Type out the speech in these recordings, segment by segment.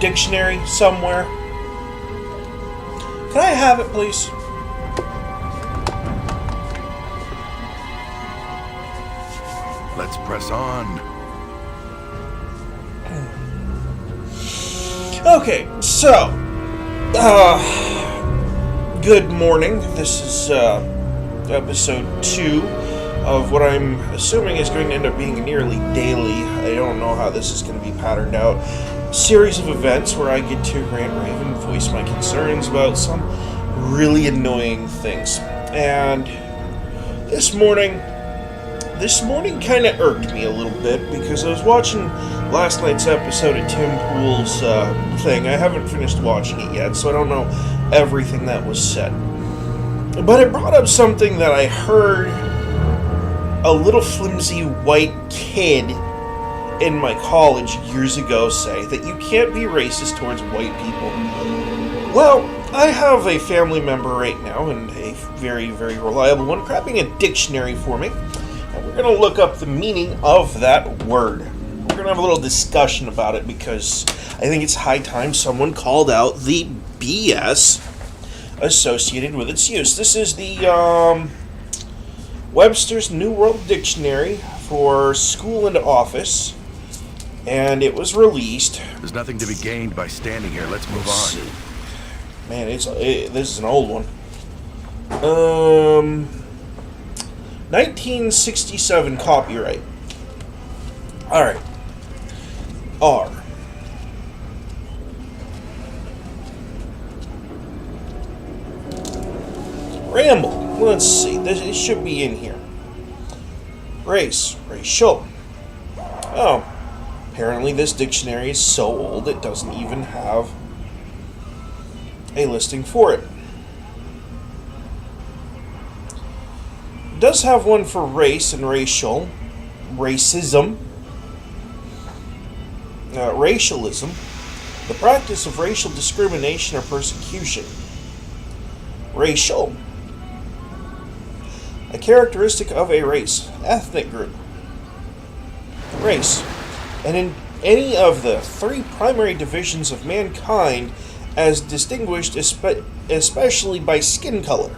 dictionary somewhere? Can I have it, please? Let's press on. Okay, so, good morning. This is, episode 2 of what I'm assuming is going to end up being nearly daily. I don't know how this is going to be patterned out. Series of events where I get to rant, rave, and voice my concerns about some really annoying things. And this morning kind of irked me a little bit because I was watching last night's episode of Tim Pool's thing. I haven't finished watching it yet, so I don't know everything that was said. But it brought up something that I heard a little flimsy white kid in my college years ago say, that you can't be racist towards white people. Well, I have a family member right now, and a very, very reliable one, grabbing a dictionary for me. And we're going to look up the meaning of that word. We're going to have a little discussion about it because I think it's high time someone called out the BS associated with its use. This is the Webster's New World Dictionary for school and office, and it was released. There's nothing to be gained by standing here. Let's move on. Man, this is an old one. 1967 copyright. Alright. R. Ramble. Let's see. It should be in here. Race. Racial. Oh. Apparently this dictionary is so old it doesn't even have a listing for it. It does have one for race and racial. Racism. Racialism. The practice of racial discrimination or persecution. Racial. A characteristic of a race, ethnic group. Race. And in any of the three primary divisions of mankind as distinguished especially by skin color.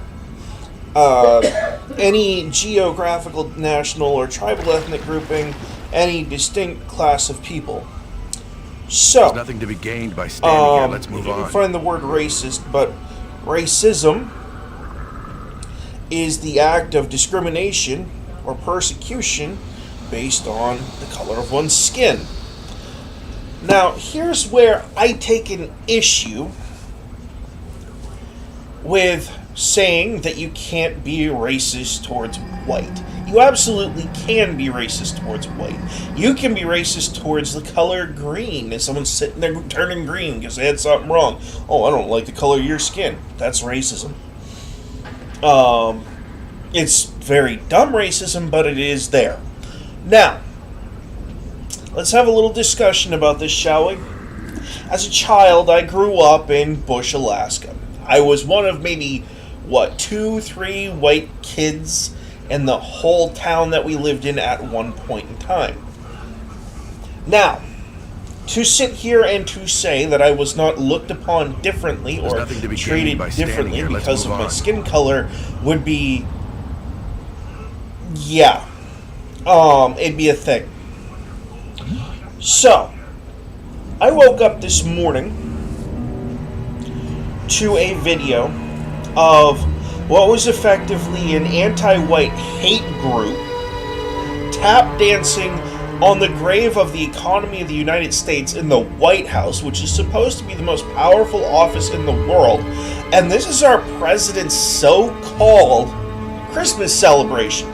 Any geographical, national, or tribal ethnic grouping, any distinct class of people. So, there's nothing to be gained by standing here. Let's move on. You can find the word racist, but racism is the act of discrimination or persecution based on the color of one's skin. Now, here's where I take an issue with saying that you can't be racist towards white. You absolutely can be racist towards white. You can be racist towards the color green. If someone's sitting there turning green because they had something wrong. Oh, I don't like the color of your skin. That's racism. It's very dumb racism, but it is there. Now, let's have a little discussion about this, shall we? As a child, I grew up in Bush, Alaska. I was one of maybe, 2, 3 white kids in the whole town that we lived in at one point in time. Now, to sit here and to say that I was not looked upon differently or treated differently because of my skin color would be, it'd be a thing. So, I woke up this morning to a video of what was effectively an anti-white hate group tap dancing on the grave of the economy of the United States in the White House, which is supposed to be the most powerful office in the world. And this is our president's so-called Christmas celebration.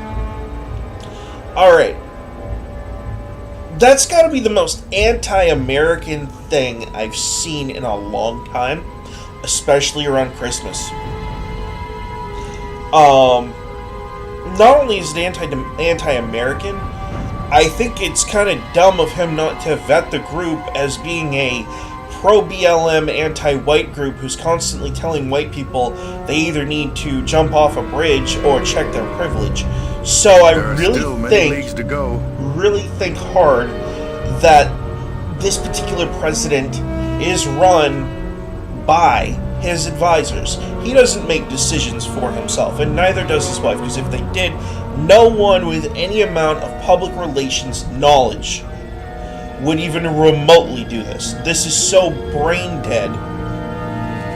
Alright. That's got to be the most anti-American thing I've seen in a long time, especially around Christmas. Not only is it anti-American, I think it's kind of dumb of him not to vet the group as being a pro-BLM anti-white group who's constantly telling white people they either need to jump off a bridge or check their privilege. So I really think hard that this particular president is run by his advisors. He doesn't make decisions for himself, and neither does his wife, because if they did, no one with any amount of public relations knowledge would even remotely do this. This is so brain dead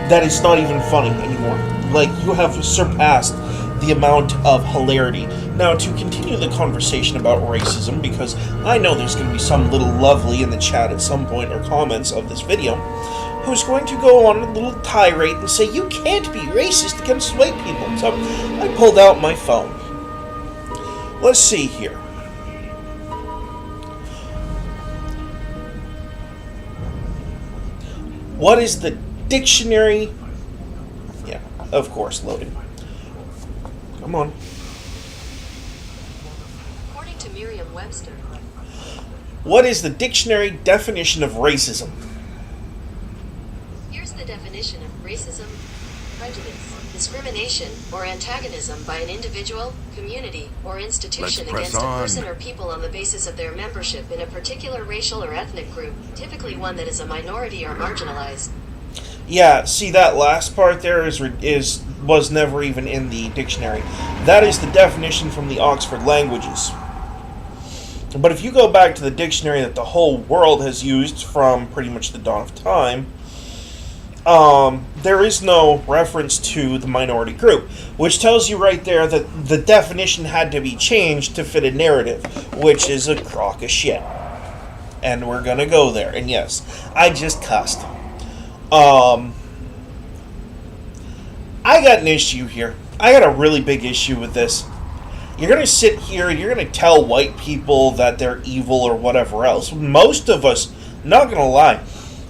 that it's not even funny anymore. Like, you have surpassed the amount of hilarity. Now, to continue the conversation about racism, because I know there's going to be some little lovely in the chat at some point, or comments of this video, who's going to go on a little tirade and say, you can't be racist against white people. So, I pulled out my phone. Let's see here. What is the dictionary? Yeah, of course, loading. Come on. According to Merriam-Webster, what is the dictionary definition of racism? here's the definition of racism: prejudice, discrimination, or antagonism by an individual, community, or institution Let's press against a on. person or people on the basis of their membership in a particular racial or ethnic group, typically one that is a minority or marginalized. Yeah, see, that last part there was never even in the dictionary. That is the definition from the Oxford Languages. But if you go back to the dictionary that the whole world has used from pretty much the dawn of time, there is no reference to the minority group, which tells you right there that the definition had to be changed to fit a narrative, which is a crock of shit. And we're gonna go there. And yes, I just cussed. I got an issue here. I got a really big issue with this. You're going to sit here and you're going to tell white people that they're evil or whatever else. Most of us, not going to lie,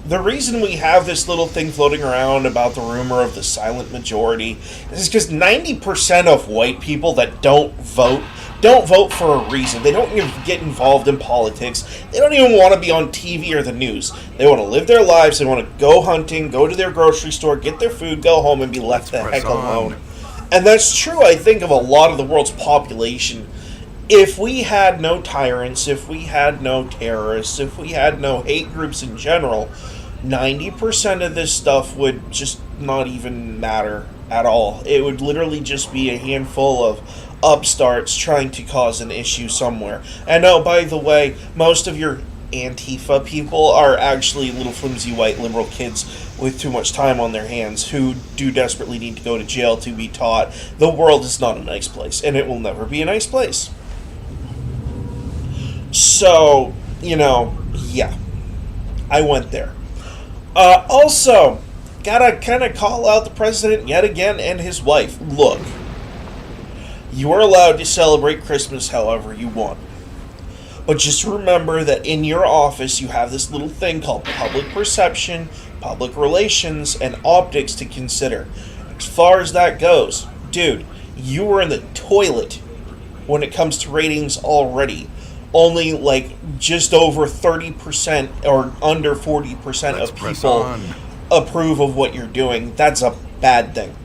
the reason we have this little thing floating around about the rumor of the silent majority is because 90% of white people that don't vote for a reason. They don't even get involved in politics. They don't even want to be on TV or the news. They want to live their lives. They want to go hunting, go to their grocery store, get their food, go home, and be left the heck alone. And that's true, I think, of a lot of the world's population. If we had no tyrants, if we had no terrorists, if we had no hate groups in general, 90% of this stuff would just not even matter at all. It would literally just be a handful of upstarts trying to cause an issue somewhere. And oh, by the way, most of your Antifa people are actually little flimsy white liberal kids with too much time on their hands who do desperately need to go to jail to be taught the world is not a nice place, and it will never be a nice place. So, yeah, I went there. Also, gotta kind of call out the president yet again and his wife. Look, you are allowed to celebrate Christmas however you want. But just remember that in your office you have this little thing called public perception, public relations, and optics to consider. As far as that goes, dude, you were in the toilet when it comes to ratings already. Only like just over 30% or under 40% of people approve of what you're doing. That's a bad thing.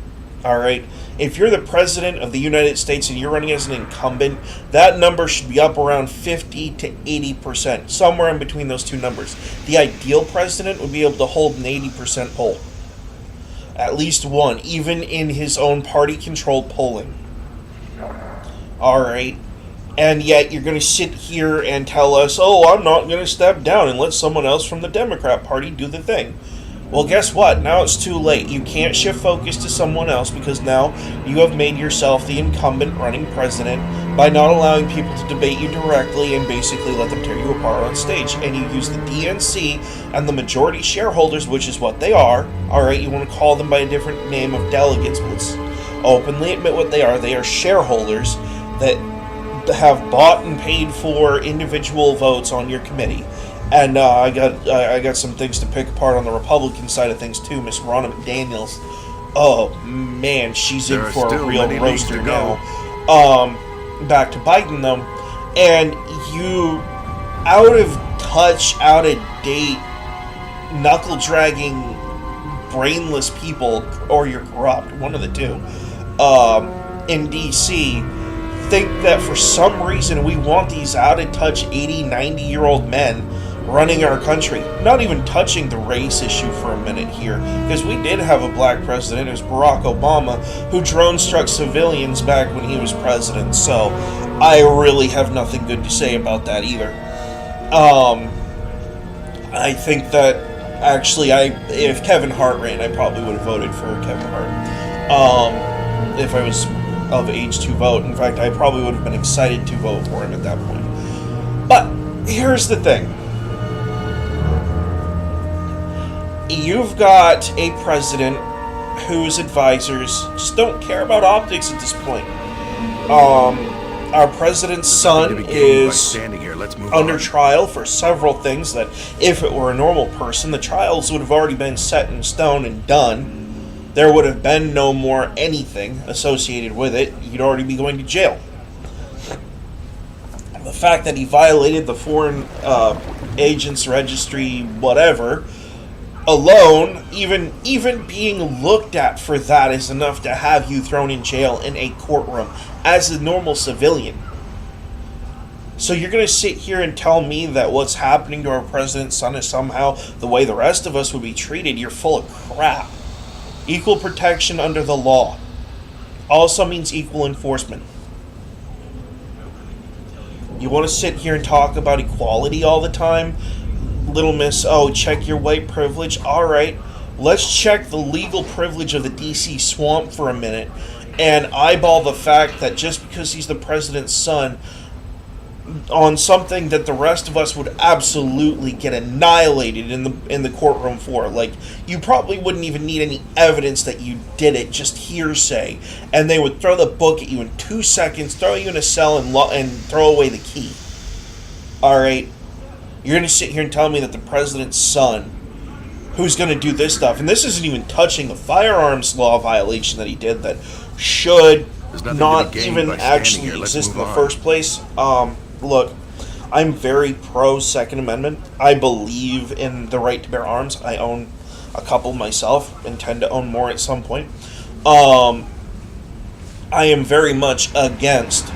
Alright? If you're the president of the United States and you're running as an incumbent, that number should be up around 50 to 80%, somewhere in between those two numbers. The ideal president would be able to hold an 80% poll. At least one, even in his own party-controlled polling. Alright? And yet you're going to sit here and tell us, oh, I'm not going to step down and let someone else from the Democrat Party do the thing. Well, guess what? Now it's too late. You can't shift focus to someone else because now you have made yourself the incumbent running president by not allowing people to debate you directly and basically let them tear you apart on stage. And you use the DNC and the majority shareholders, which is what they are. Alright, you want to call them by a different name of delegates. Let's openly admit what they are. They are shareholders that have bought and paid for individual votes on your committee. And I got some things to pick apart on the Republican side of things too. Miss Ronna McDaniels, oh man, she's in for a real roaster now. Back to Biden though, and you out of touch, out of date, knuckle dragging, brainless people, or you're corrupt, one of the two, in DC, think that for some reason we want these out of touch 80, 90-year-old men running our country. Not even touching the race issue for a minute here, because we did have a black president. It was Barack Obama, who drone struck civilians back when he was president, so I really have nothing good to say about that either. I think that actually, if Kevin Hart ran, I probably would have voted for Kevin Hart. If I was of age to vote. In fact, I probably would have been excited to vote for him at that point. But here's the thing. You've got a president whose advisors just don't care about optics at this point. Our president's son is under trial for several things that, if it were a normal person, the trials would have already been set in stone and done. There would have been no more anything associated with it. You'd already be going to jail. The fact that he violated the Foreign Agents Registry, whatever, alone, even being looked at for that is enough to have you thrown in jail in a courtroom as a normal civilian. So you're going to sit here and tell me that what's happening to our president's son is somehow the way the rest of us would be treated? You're full of crap. Equal protection under the law also means equal enforcement. You want to sit here and talk about equality all the time? Little miss, oh, check your white privilege. Alright, let's check the legal privilege of the DC swamp for a minute and eyeball the fact that just because he's the president's son on something that the rest of us would absolutely get annihilated in the courtroom for. Like, you probably wouldn't even need any evidence that you did it, just hearsay. And they would throw the book at you in 2 seconds, throw you in a cell, and throw away the key. Alright? You're going to sit here and tell me that the president's son, who's going to do this stuff, and this isn't even touching the firearms law violation that he did that should not even actually exist in the first place. Look, I'm very pro Second Amendment. I believe in the right to bear arms. I own a couple myself, intend to own more at some point. I am very much against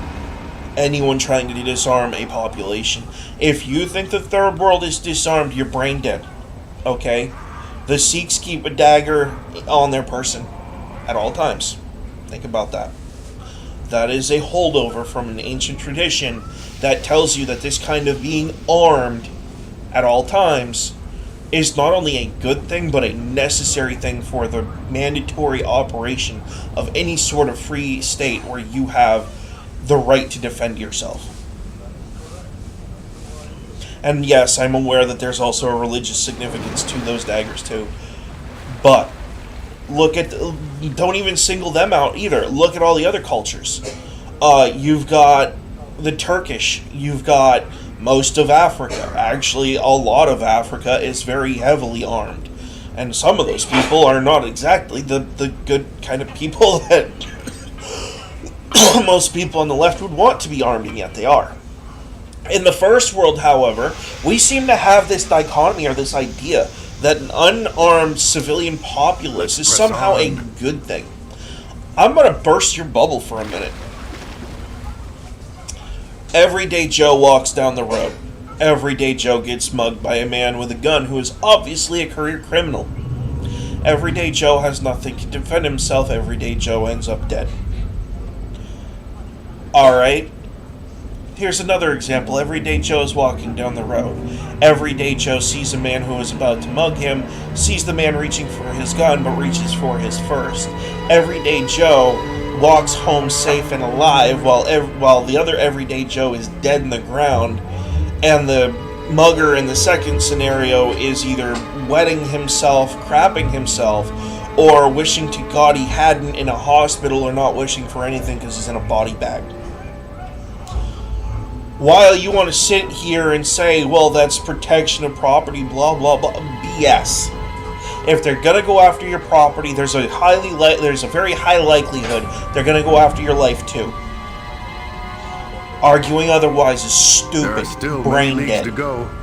anyone trying to disarm a population. If you think the third world is disarmed, you're brain dead. Okay? The Sikhs keep a dagger on their person at all times. Think about that. That is a holdover from an ancient tradition that tells you that this kind of being armed at all times is not only a good thing, but a necessary thing for the mandatory operation of any sort of free state where you have the right to defend yourself. And yes, I'm aware that there's also a religious significance to those daggers too. But look at, don't even single them out either. Look at all the other cultures. You've got the Turkish. You've got most of Africa. Actually, a lot of Africa is very heavily armed. And some of those people are not exactly the good kind of people that most people on the left would want to be armed, and yet they are. In the first world, however, we seem to have this dichotomy or this idea that an unarmed civilian populace is somehow a good thing. I'm going to burst your bubble for a minute. Everyday Joe walks down the road. Everyday Joe gets mugged by a man with a gun who is obviously a career criminal. Everyday Joe has nothing to defend himself. Everyday Joe ends up dead. Alright. Here's another example. Everyday Joe is walking down the road. Everyday Joe sees a man who is about to mug him, sees the man reaching for his gun, but reaches for his first. Everyday Joe walks home safe and alive while the other Everyday Joe is dead in the ground, and the mugger in the second scenario is either wetting himself, crapping himself, or wishing to God he hadn't in a hospital, or not wishing for anything because he's in a body bag. While you want to sit here and say, well, that's protection of property, blah, blah, blah, BS. If they're going to go after your property, there's a very high likelihood they're going to go after your life too. Arguing otherwise is stupid, brain dead.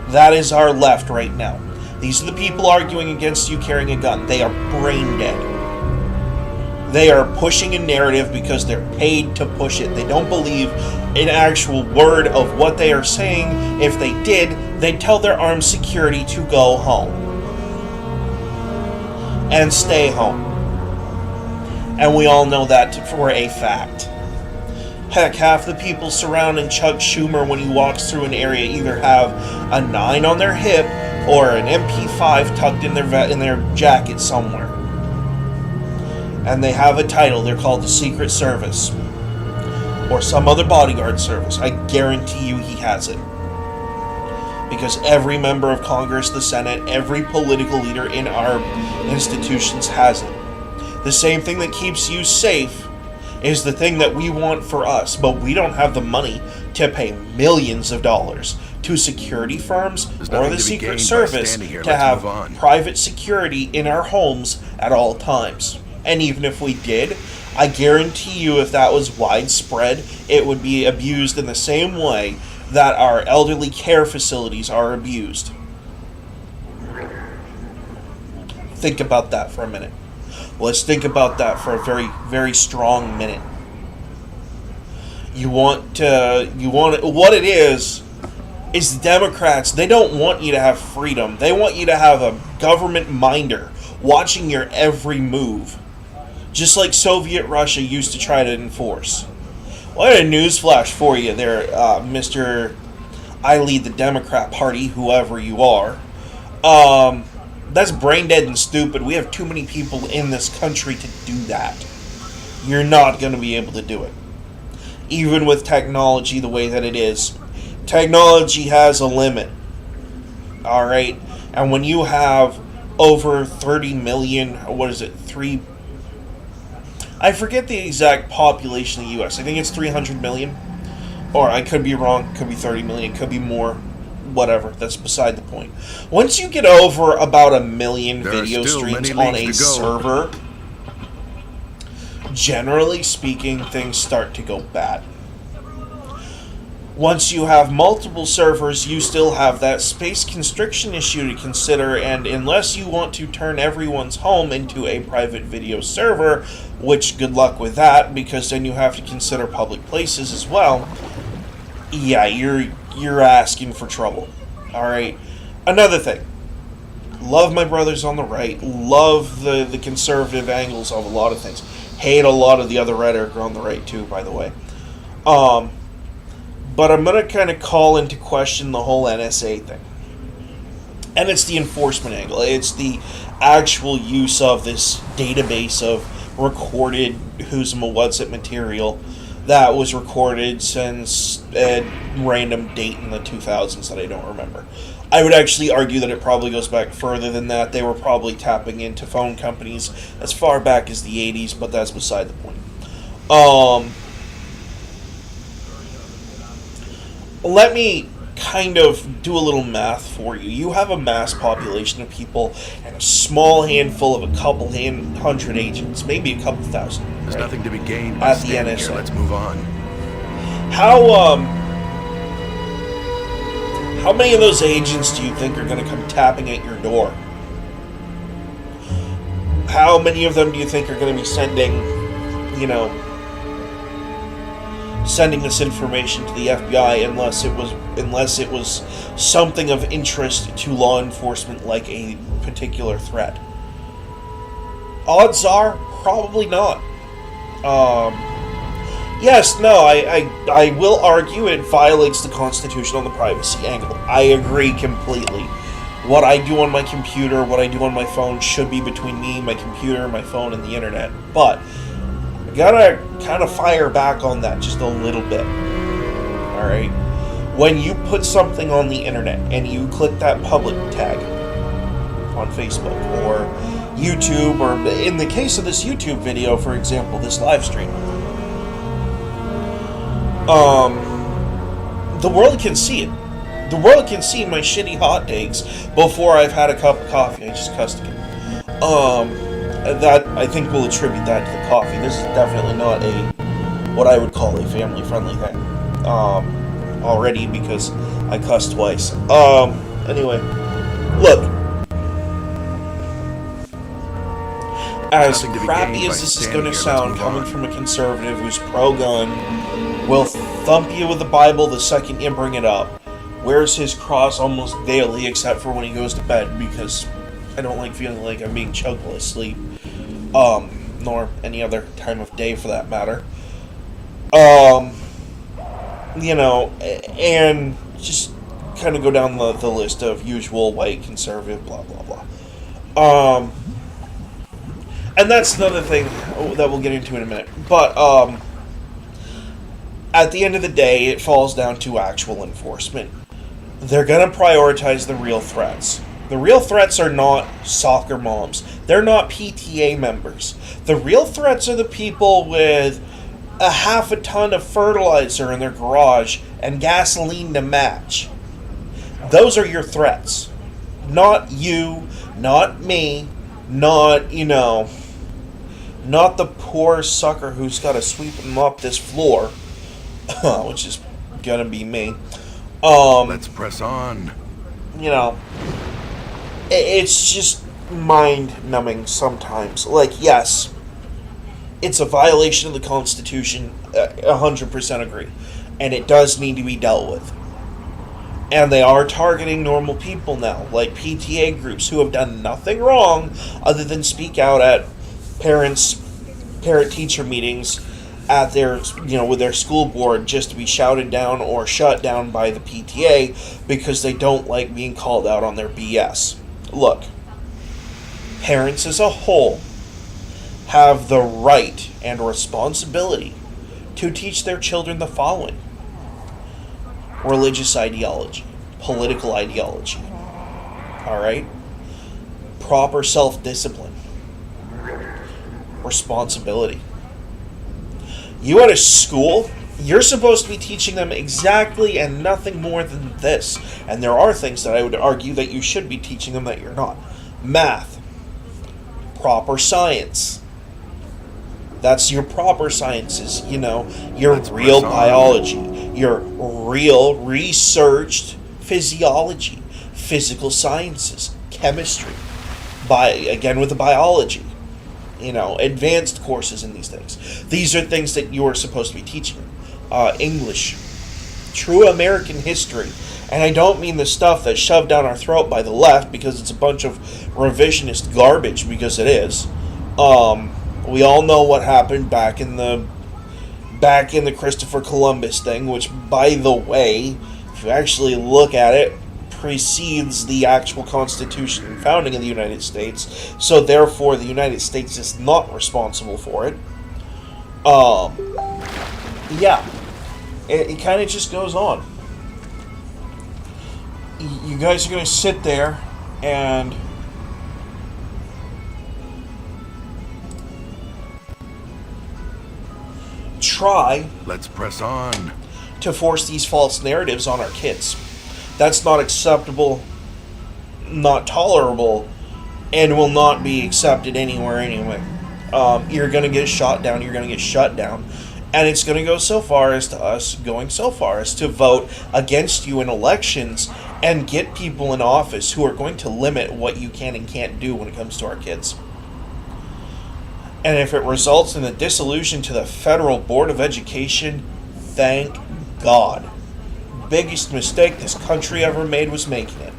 That is our left right now. These are the people arguing against you carrying a gun. They are brain dead. They are pushing a narrative because they're paid to push it. They don't believe an actual word of what they are saying. If they did, they'd tell their armed security to go home and stay home. And we all know that for a fact. Heck, half the people surrounding Chuck Schumer when he walks through an area either have a 9 on their hip or an MP5 tucked in their jacket somewhere. And they have a title. They're called the Secret Service or some other bodyguard service. I guarantee you he has it. Because every member of Congress, the Senate, every political leader in our institutions has it. The same thing that keeps you safe is the thing that we want for us, but we don't have the money to pay millions of dollars to security firms or the Secret Service to have private security in our homes at all times. And even if we did, I guarantee you if that was widespread, it would be abused in the same way that our elderly care facilities are abused. Think about that for a minute. Let's think about that for a very, very strong minute. What it is the Democrats, they don't want you to have freedom. They want you to have a government minder watching your every move. Just like Soviet Russia used to try to enforce. Well, I had a newsflash for you there, Mr. I lead the Democrat Party, whoever you are. That's brain dead and stupid. We have too many people in this country to do that. You're not going to be able to do it. Even with technology the way that it is. Technology has a limit. Alright? And when you have over 30 million, I forget the exact population in the U.S. I think it's 300 million. Or I could be wrong. Could be 30 million. Could be more. Whatever. That's beside the point. Once you get over about 1 million video streams on a server, generally speaking, things start to go bad. Once you have multiple servers, you still have that space constriction issue to consider, and unless you want to turn everyone's home into a private video server, which good luck with that, because then you have to consider public places as well, yeah, you're asking for trouble. Alright? Another thing. Love my brothers on the right. Love the conservative angles of a lot of things. Hate a lot of the other rhetoric on the right too, by the way. But I'm going to kind of call into question the whole NSA thing. And it's the enforcement angle. It's the actual use of this database of recorded who's a what's it material that was recorded since a random date in the 2000s that I don't remember. I would actually argue that it probably goes back further than that. They were probably tapping into phone companies as far back as the 80s, but that's beside the point. Let me kind of do a little math for you. You have a mass population of people and a small handful of a couple hundred agents, maybe a couple thousand. There's right? nothing to be gained by standing here. Let's move on. How many of those agents do you think are going to come tapping at your door? How many of them do you think are going to be sending this information to the FBI unless it was something of interest to law enforcement, like a particular threat? Odds are probably not. Yes, no, I will argue it violates the Constitution on the privacy angle. I agree completely. What I do on my computer, what I do on my phone should be between me, my computer, my phone, and the internet. But I gotta kind of fire back on that just a little bit. Alright? When you put something on the internet and you click that public tag on Facebook or YouTube, or in the case of this YouTube video, for example, this live stream, the world can see it. The world can see my shitty hot takes before I've had a cup of coffee. I just cussed again. That, I think we'll attribute that to the coffee. This is definitely not what I would call a family-friendly thing. Already, because I cussed twice. Anyway. Look. As crappy as this is going to sound, coming from a conservative who's pro-gun, will thump you with the Bible the second you bring it up, wears his cross almost daily, except for when he goes to bed, because I don't like feeling like I'm being choked while asleep. Nor any other time of day for that matter. And just kind of go down the list of usual white conservative blah blah blah. And that's another thing that we'll get into in a minute. But at the end of the day, it falls down to actual enforcement. They're going to prioritize the real threats. The real threats are not soccer moms. They're not PTA members. The real threats are the people with a half a ton of fertilizer in their garage and gasoline to match. Those are your threats. Not you, not me, not the poor sucker who's got to sweep and mop this floor, which is gonna be me. Let's press on. It's just mind-numbing sometimes. Like, yes, it's a violation of the Constitution, 100% agree, and it does need to be dealt with. And they are targeting normal people now, like PTA groups who have done nothing wrong other than speak out at parent-teacher meetings at their, with their school board, just to be shouted down or shut down by the PTA because they don't like being called out on their BS. Look, parents as a whole have the right and responsibility to teach their children the following: religious ideology, political ideology, alright? Proper self-discipline, responsibility. You at a school, you're supposed to be teaching them exactly and nothing more than this. And there are things that I would argue that you should be teaching them that you're not. Math, proper science. That's your proper sciences, your real biology, your real researched physiology, physical sciences, chemistry, again with the biology, advanced courses in these things. These are things that you are supposed to be teaching them. English, true American history, and I don't mean the stuff that's shoved down our throat by the left because it's a bunch of revisionist garbage, because it is. We all know what happened back in the Christopher Columbus thing, which, by the way, if you actually look at it, precedes the actual Constitution and founding of the United States. So therefore, the United States is not responsible for it. It kind of just goes on. You guys are going to sit there and try, let's press on, to force these false narratives on our kids. That's not acceptable, not tolerable, and will not be accepted anywhere anyway. You're going to get shot down, you're going to get shut down, and it's going to go so far as to us going so far as to vote against you in elections and get people in office who are going to limit what you can and can't do when it comes to our kids. And if it results in the dissolution to the Federal Board of Education, thank God. Biggest mistake this country ever made was making it.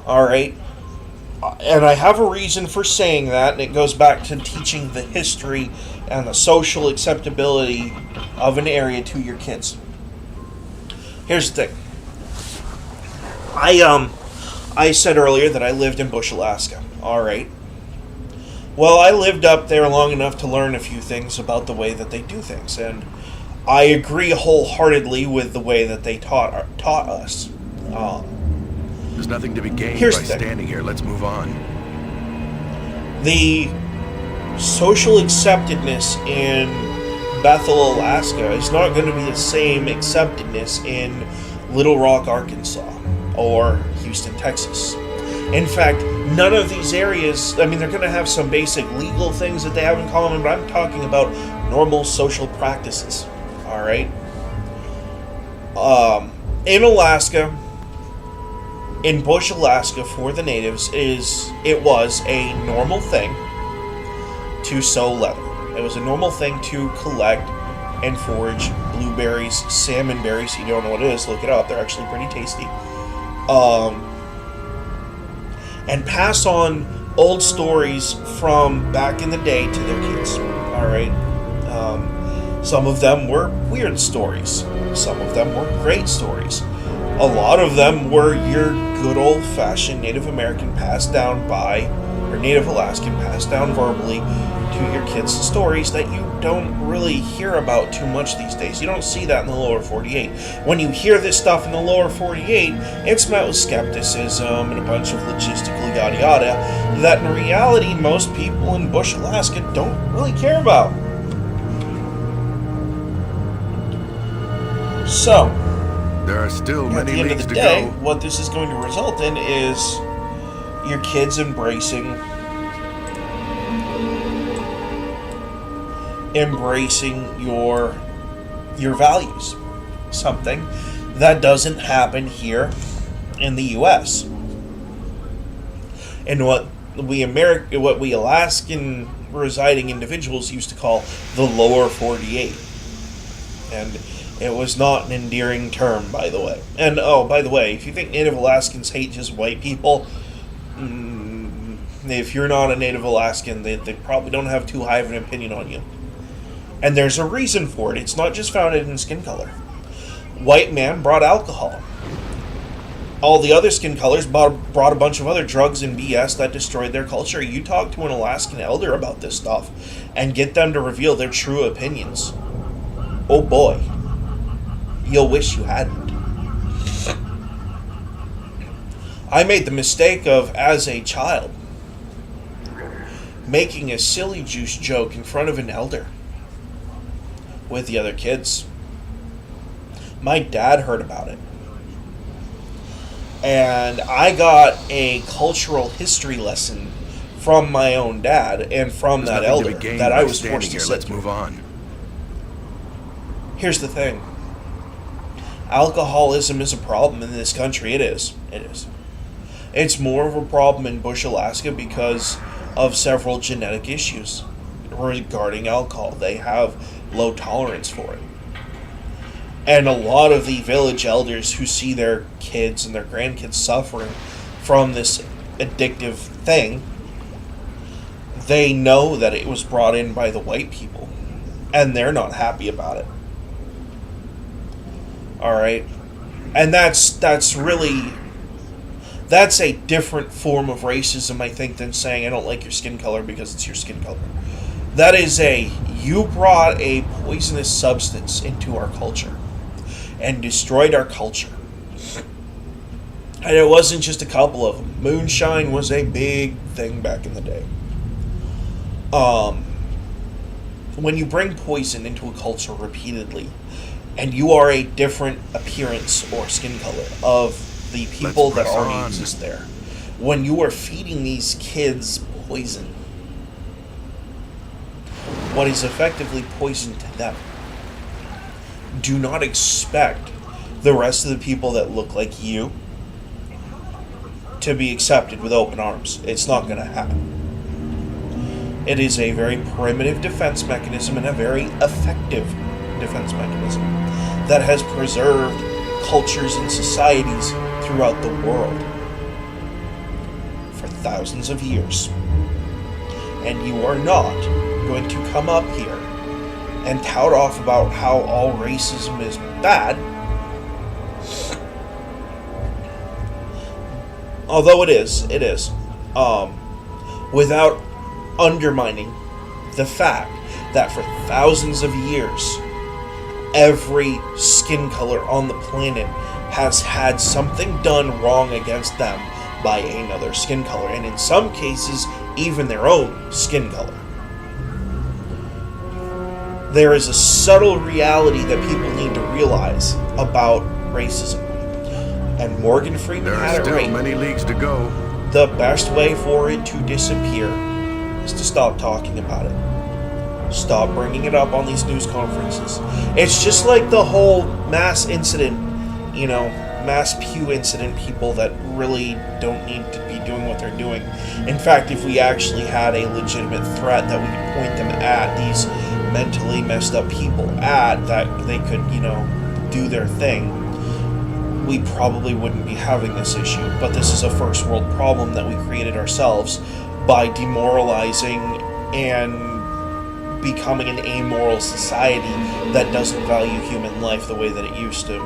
Alright? And I have a reason for saying that, and it goes back to teaching the history and the social acceptability of an area to your kids. Here's the thing. I said earlier that I lived in Bush, Alaska. Alright? Well, I lived up there long enough to learn a few things about the way that they do things, and I agree wholeheartedly with the way that they taught us. There's nothing to be gained Here's by the thing. standing here. Let's move on. The social acceptedness in Bethel, Alaska is not going to be the same acceptedness in Little Rock, Arkansas, or Houston, Texas. In fact, none of these areas, they're going to have some basic legal things that they have in common, but I'm talking about normal social practices. Alright? In Alaska, in Bush, Alaska, for the natives, it was a normal thing to sew leather. It was a normal thing to collect and forage blueberries, salmon berries. If you don't know what it is, look it up. They're actually pretty tasty. And pass on old stories from back in the day to their kids. All right. Some of them were weird stories. Some of them were great stories. A lot of them were your good old-fashioned Native American passed down by, or Native Alaskan passed down verbally to your kids stories that you don't really hear about too much these days. You don't see that in the lower 48. When you hear this stuff in the lower 48, it's met with skepticism and a bunch of logistical yada yada that in reality most people in Bush, Alaska don't really care about. So, There are still at many the end of leagues the to day, go. what this is going to result in is your kids embracing your values. Something that doesn't happen here in the U.S. And what we Alaskan residing individuals used to call the lower 48. And it was not an endearing term, by the way. And, oh, by the way, if you think Native Alaskans hate just white people, if you're not a Native Alaskan, they probably don't have too high of an opinion on you. And there's a reason for it. It's not just founded in skin color. White man brought alcohol. All the other skin colors brought a bunch of other drugs and BS that destroyed their culture. You talk to an Alaskan elder about this stuff and get them to reveal their true opinions. Oh boy. You'll wish you hadn't. I made the mistake of, as a child, making a silly juice joke in front of an elder with the other kids. My dad heard about it. And I got a cultural history lesson from my own dad and from There's that nothing to elder be gained that by I was standing forced to here. sit Let's through. move on. Here's the thing. Alcoholism is a problem in this country. It is. It is. It's more of a problem in Bush, Alaska because of several genetic issues regarding alcohol. They have low tolerance for it. And a lot of the village elders who see their kids and their grandkids suffering from this addictive thing, they know that it was brought in by the white people. And they're not happy about it. Alright? And that's a different form of racism, I think, than saying I don't like your skin color because it's your skin color. That is you brought a poisonous substance into our culture and destroyed our culture. And it wasn't just a couple of them. Moonshine was a big thing back in the day. When you bring poison into a culture repeatedly, and you are a different appearance or skin color of the people that already exist there, when you are feeding these kids poison, what is effectively poison to them, do not expect the rest of the people that look like you to be accepted with open arms. It's not going to happen. It is a very primitive defense mechanism and a very effective defense mechanism that has preserved cultures and societies throughout the world for thousands of years. And you are not going to come up here and tout off about how all racism is bad. Although it is, without undermining the fact that for thousands of years, every skin color on the planet has had something done wrong against them by another skin color, and in some cases, even their own skin color. There is a subtle reality that people need to realize about racism. And Morgan Freeman There had are it still right. many leagues to go. The best way for it to disappear is to stop talking about it. Stop bringing it up on these news conferences. It's just like the whole mass incident, mass pew incident people that really don't need to be doing what they're doing. In fact, if we actually had a legitimate threat that we could point them at, these mentally messed up people at, that they could, do their thing, we probably wouldn't be having this issue. But this is a first world problem that we created ourselves by demoralizing and becoming an amoral society that doesn't value human life the way that it used to,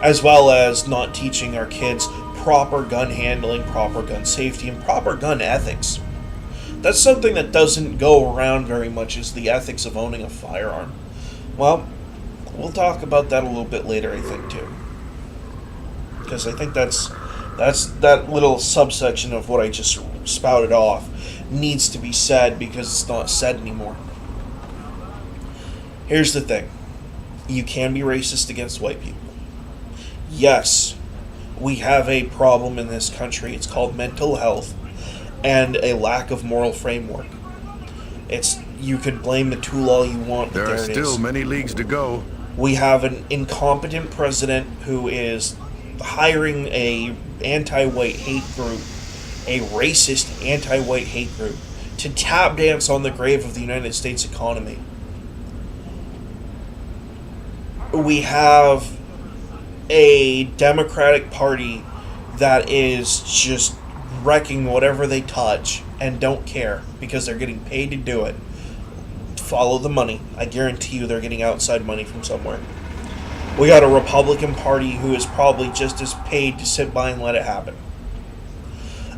as well as not teaching our kids proper gun handling, proper gun safety, and proper gun ethics. That's something that doesn't go around very much, is the ethics of owning a firearm. Well, we'll talk about that a little bit later, I think, too. Because I think that's that little subsection of what I just spouted off needs to be said, because it's not said anymore. Here's the thing. You can be racist against white people. Yes, we have a problem in this country. It's called mental health and a lack of moral framework. You could blame the tool all you want, but There are there it still is. many leagues to go. We have an incompetent president who is hiring a anti-white hate group, a racist anti-white hate group, to tap dance on the grave of the United States economy. We have a Democratic Party that is just wrecking whatever they touch and don't care because they're getting paid to do it. Follow the money. I guarantee you they're getting outside money from somewhere. We got a Republican Party who is probably just as paid to sit by and let it happen.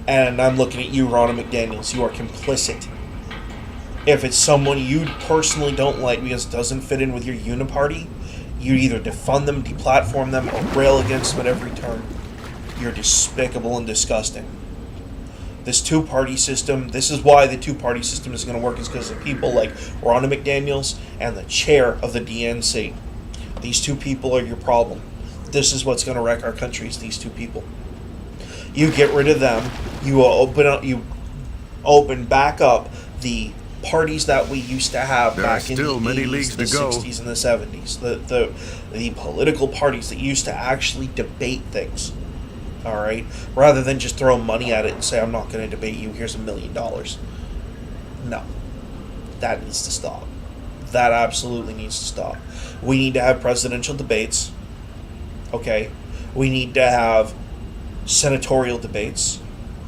And I'm looking at you, Ronna McDaniels. You are complicit. If it's someone you personally don't like because it doesn't fit in with your uniparty, you either defund them, deplatform them, or rail against them at every turn. You're despicable and disgusting. This two-party system, this is why the two-party system is going to work, is because of people like Ronna McDaniels and the chair of the DNC. These two people are your problem. This is what's going to wreck our country, is these two people. You get rid of them, you open back up the parties that we used to have back in the 80s, the 60s, and the 70s. The political parties that used to actually debate things. Alright? Rather than just throw money at it and say, I'm not going to debate you, here's $1 million. No. That needs to stop. That absolutely needs to stop. We need to have presidential debates. Okay? We need to have senatorial debates,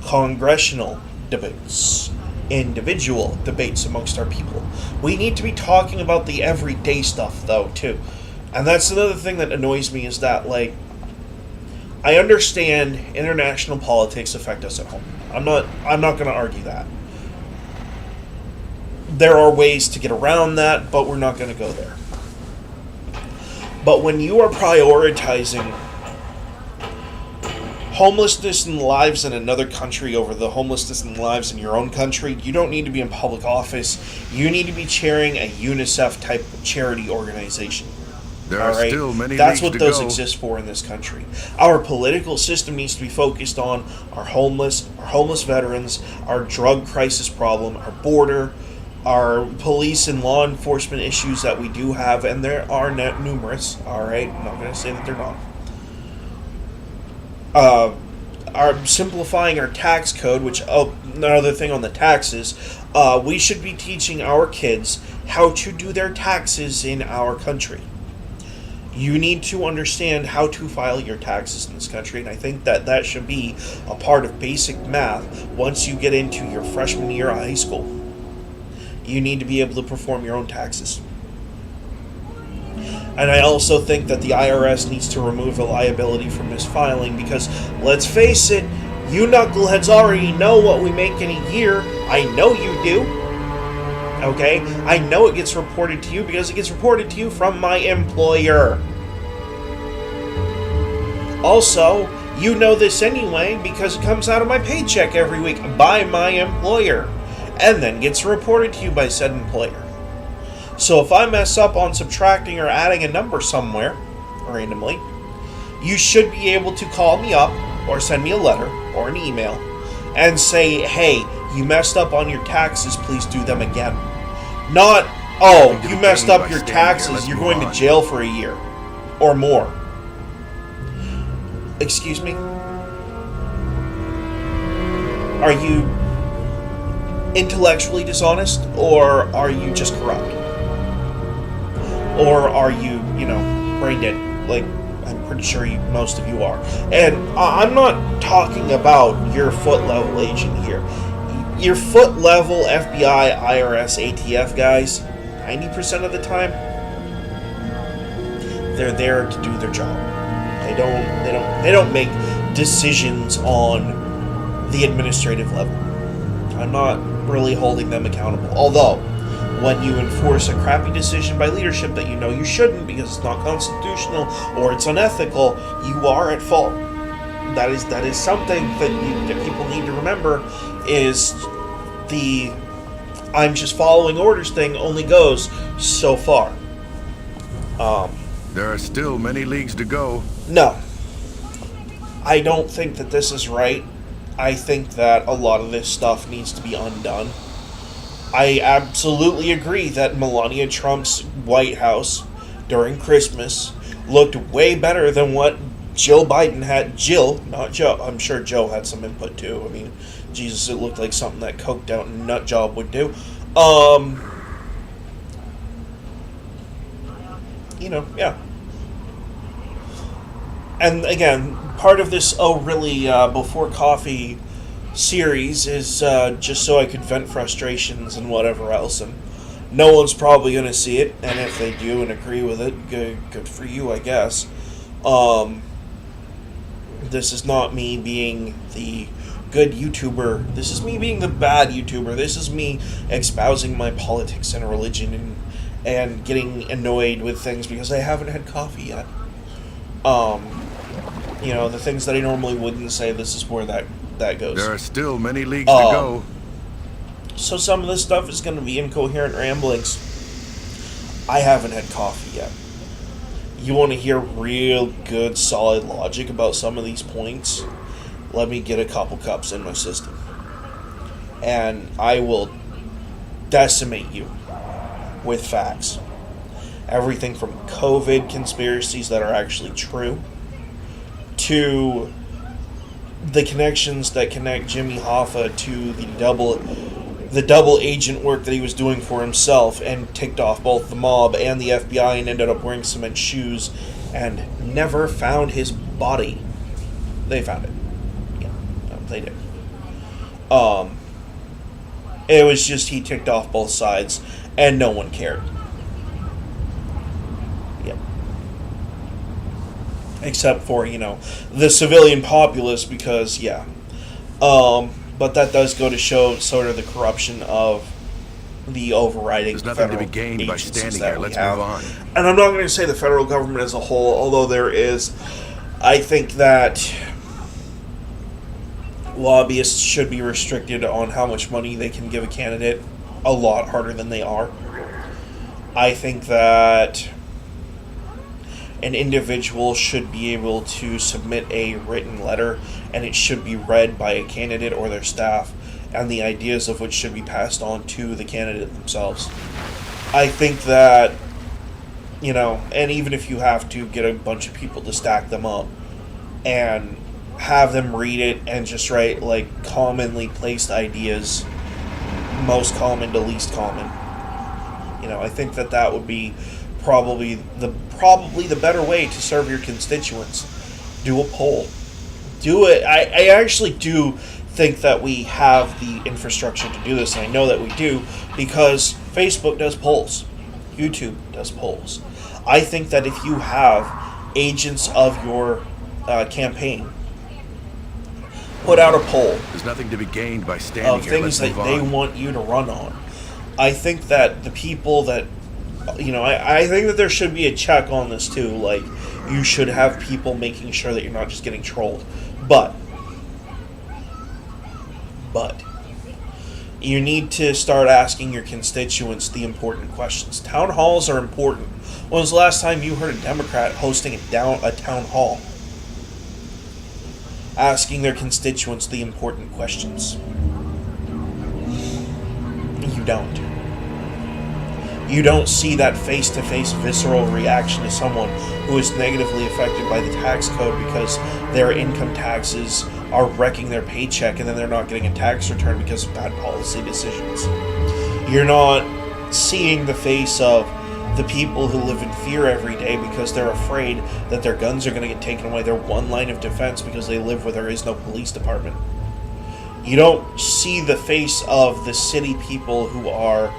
congressional debates, individual debates amongst our people. We need to be talking about the everyday stuff, though, too. And that's another thing that annoys me, is that, I understand international politics affect us at home. I'm not going to argue that. There are ways to get around that, but we're not going to go there. But when you are prioritizing homelessness and lives in another country over the homelessness and lives in your own country, you don't need to be in public office. You need to be chairing a UNICEF-type charity organization. There are still many That's leagues what to those go. exist for in this country. Our political system needs to be focused on our homeless veterans, our drug crisis problem, our border, our police and law enforcement issues that we do have, and there are numerous, alright? I'm not going to say that they're not. Our simplifying our tax code, which, another thing on the taxes, we should be teaching our kids how to do their taxes in our country. You need to understand how to file your taxes in this country, and I think that should be a part of basic math once you get into your freshman year of high school. You need to be able to perform your own taxes. And I also think that the IRS needs to remove the liability for misfiling, because, let's face it, you knuckleheads already know what we make in a year. I know you do. Okay? I know it gets reported to you because it gets reported to you from my employer. Also, you know this anyway because it comes out of my paycheck every week by my employer, and then gets reported to you by said employer. So if I mess up on subtracting or adding a number somewhere, randomly, you should be able to call me up or send me a letter or an email and say, hey, you messed up on your taxes, please do them again. Not, oh, you messed up your taxes, you're going to jail for a year or more. Excuse me? Are you intellectually dishonest, or are you just corrupt? Or are you, brain dead? Like, I'm pretty sure most of you are. And I'm not talking about your foot level agent here. Your foot level FBI, IRS, ATF guys, 90% of the time, they're there to do their job. They don't make decisions on the administrative level. I'm not really holding them accountable. Although, when you enforce a crappy decision by leadership that you know you shouldn't because it's not constitutional or it's unethical, you are at fault. That is something that people need to remember. Is the I'm just following orders thing only goes so far. There are still many leagues to go. No, I don't think that this is right. I think that a lot of this stuff needs to be undone. I absolutely agree that Melania Trump's White House during Christmas looked way better than what Jill Biden had. Jill, not Joe. I'm sure Joe had some input too. I mean, Jesus, it looked like something that coked out nut job would do. Yeah. And again, part of this before coffee series is just so I could vent frustrations and whatever else, and no one's probably going to see it, and if they do and agree with it, good for you, I guess. This is not me being the good YouTuber. This is me being the bad YouTuber. This is me espousing my politics and religion and getting annoyed with things because I haven't had coffee yet. The things that I normally wouldn't say, this is where that goes. There are still many leagues to go. So some of this stuff is going to be incoherent ramblings. I haven't had coffee yet. You want to hear real good, solid logic about some of these points? Let me get a couple cups in my system. And I will decimate you with facts. Everything from COVID conspiracies that are actually true to the connections that connect Jimmy Hoffa to the double agent work that he was doing for himself and ticked off both the mob and the FBI and ended up wearing cement shoes and never found his body. They found it. Yeah, they did. It was just he ticked off both sides and no one cared. Except for, the civilian populace, because, but that does go to show sort of the corruption of the overriding There's nothing to federal be gained by agencies standing that here. we Let's have. move on. And I'm not going to say the federal government as a whole, although there is, I think that lobbyists should be restricted on how much money they can give a candidate a lot harder than they are. I think that an individual should be able to submit a written letter, and it should be read by a candidate or their staff, and the ideas of which should be passed on to the candidate themselves. I think that, and even if you have to get a bunch of people to stack them up and have them read it and just write, commonly placed ideas, most common to least common, I think that would be probably the better way to serve your constituents. Do a poll. Do it. I actually do think that we have the infrastructure to do this, and I know that we do because Facebook does polls. YouTube does polls. I think that if you have agents of your campaign put out a poll There's nothing to be gained by standing of here. things Let's that move they on. want you to run on, I think that the people that I think that there should be a check on this too. You should have people making sure that you're not just getting trolled. But you need to start asking your constituents the important questions. Town halls are important. When was the last time you heard a Democrat hosting a town hall? Asking their constituents the important questions. You don't. You don't see that face-to-face visceral reaction to someone who is negatively affected by the tax code because their income taxes are wrecking their paycheck, and then they're not getting a tax return because of bad policy decisions. You're not seeing the face of the people who live in fear every day because they're afraid that their guns are going to get taken away. They're one line of defense because they live where there is no police department. You don't see the face of the city people who are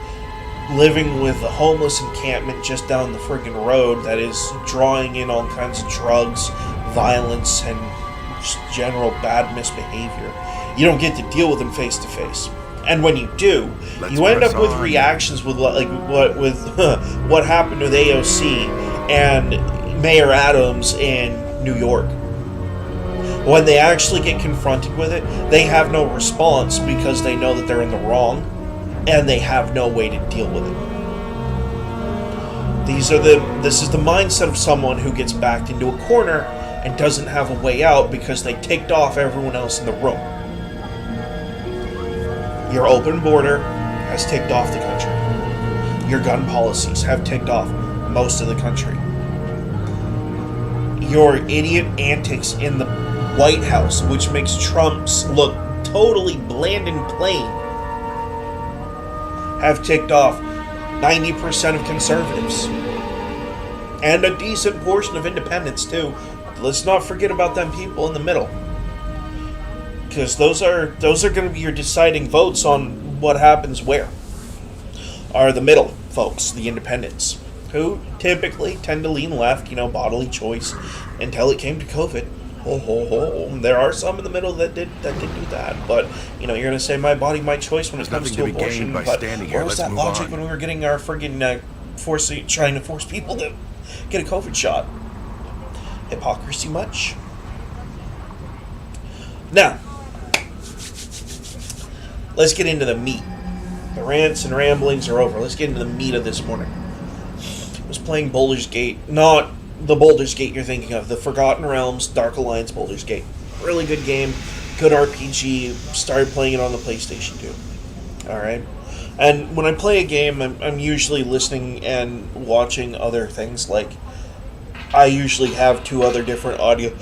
living with a homeless encampment just down the friggin' road that is drawing in all kinds of drugs, violence, and just general bad misbehavior. You don't get to deal with them face to face. And when you do, you end up with reactions with what happened with AOC and Mayor Adams in New York. When they actually get confronted with it, they have no response because they know that they're in the wrong, and they have no way to deal with it. This is the mindset of someone who gets backed into a corner and doesn't have a way out because they ticked off everyone else in the room. Your open border has ticked off the country. Your gun policies have ticked off most of the country. Your idiot antics in the White House, which makes Trump's look totally bland and plain, have ticked off 90% of conservatives. And a decent portion of independents, too. Let's not forget about them people in the middle. Because those are going to be your deciding votes on what happens where. Are the middle folks, the independents, who typically tend to lean left, bodily choice, until it came to COVID. There are some in the middle that did do that, but you're going to say my body, my choice when it comes to abortion. But where was that logic when we were getting our friggin' trying to force people to get a COVID shot? Hypocrisy much? Now, let's get into the meat. The rants and ramblings are over. Let's get into the meat of this morning. I was playing Baldur's Gate, not the Baldur's Gate you're thinking of, the Forgotten Realms Dark Alliance Baldur's Gate. Really good game, good RPG. Started playing it on the PlayStation 2. Alright? And when I play a game, I'm usually listening and watching other things. Like, I usually have 2 other different audio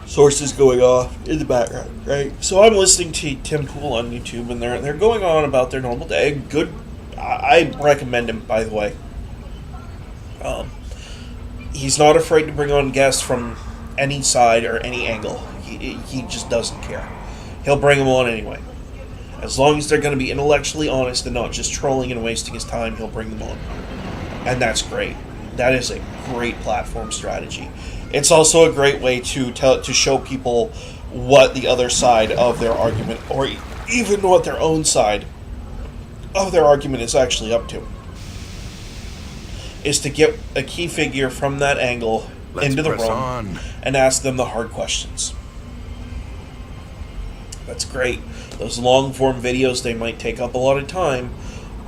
sources going off in the background, right? So I'm listening to Tim Pool on YouTube, and they're going on about their normal day. Good. I recommend him, by the way. He's not afraid to bring on guests from any side or any angle. He just doesn't care. He'll bring them on anyway. As long as they're going to be intellectually honest and not just trolling and wasting his time, he'll bring them on. And that's great. That is a great platform strategy. It's also a great way to show people what the other side of their argument, or even what their own side of their argument is actually up to. Is to get a key figure from that angle into the room and ask them the hard questions. That's great. Those long-form videos, they might take up a lot of time,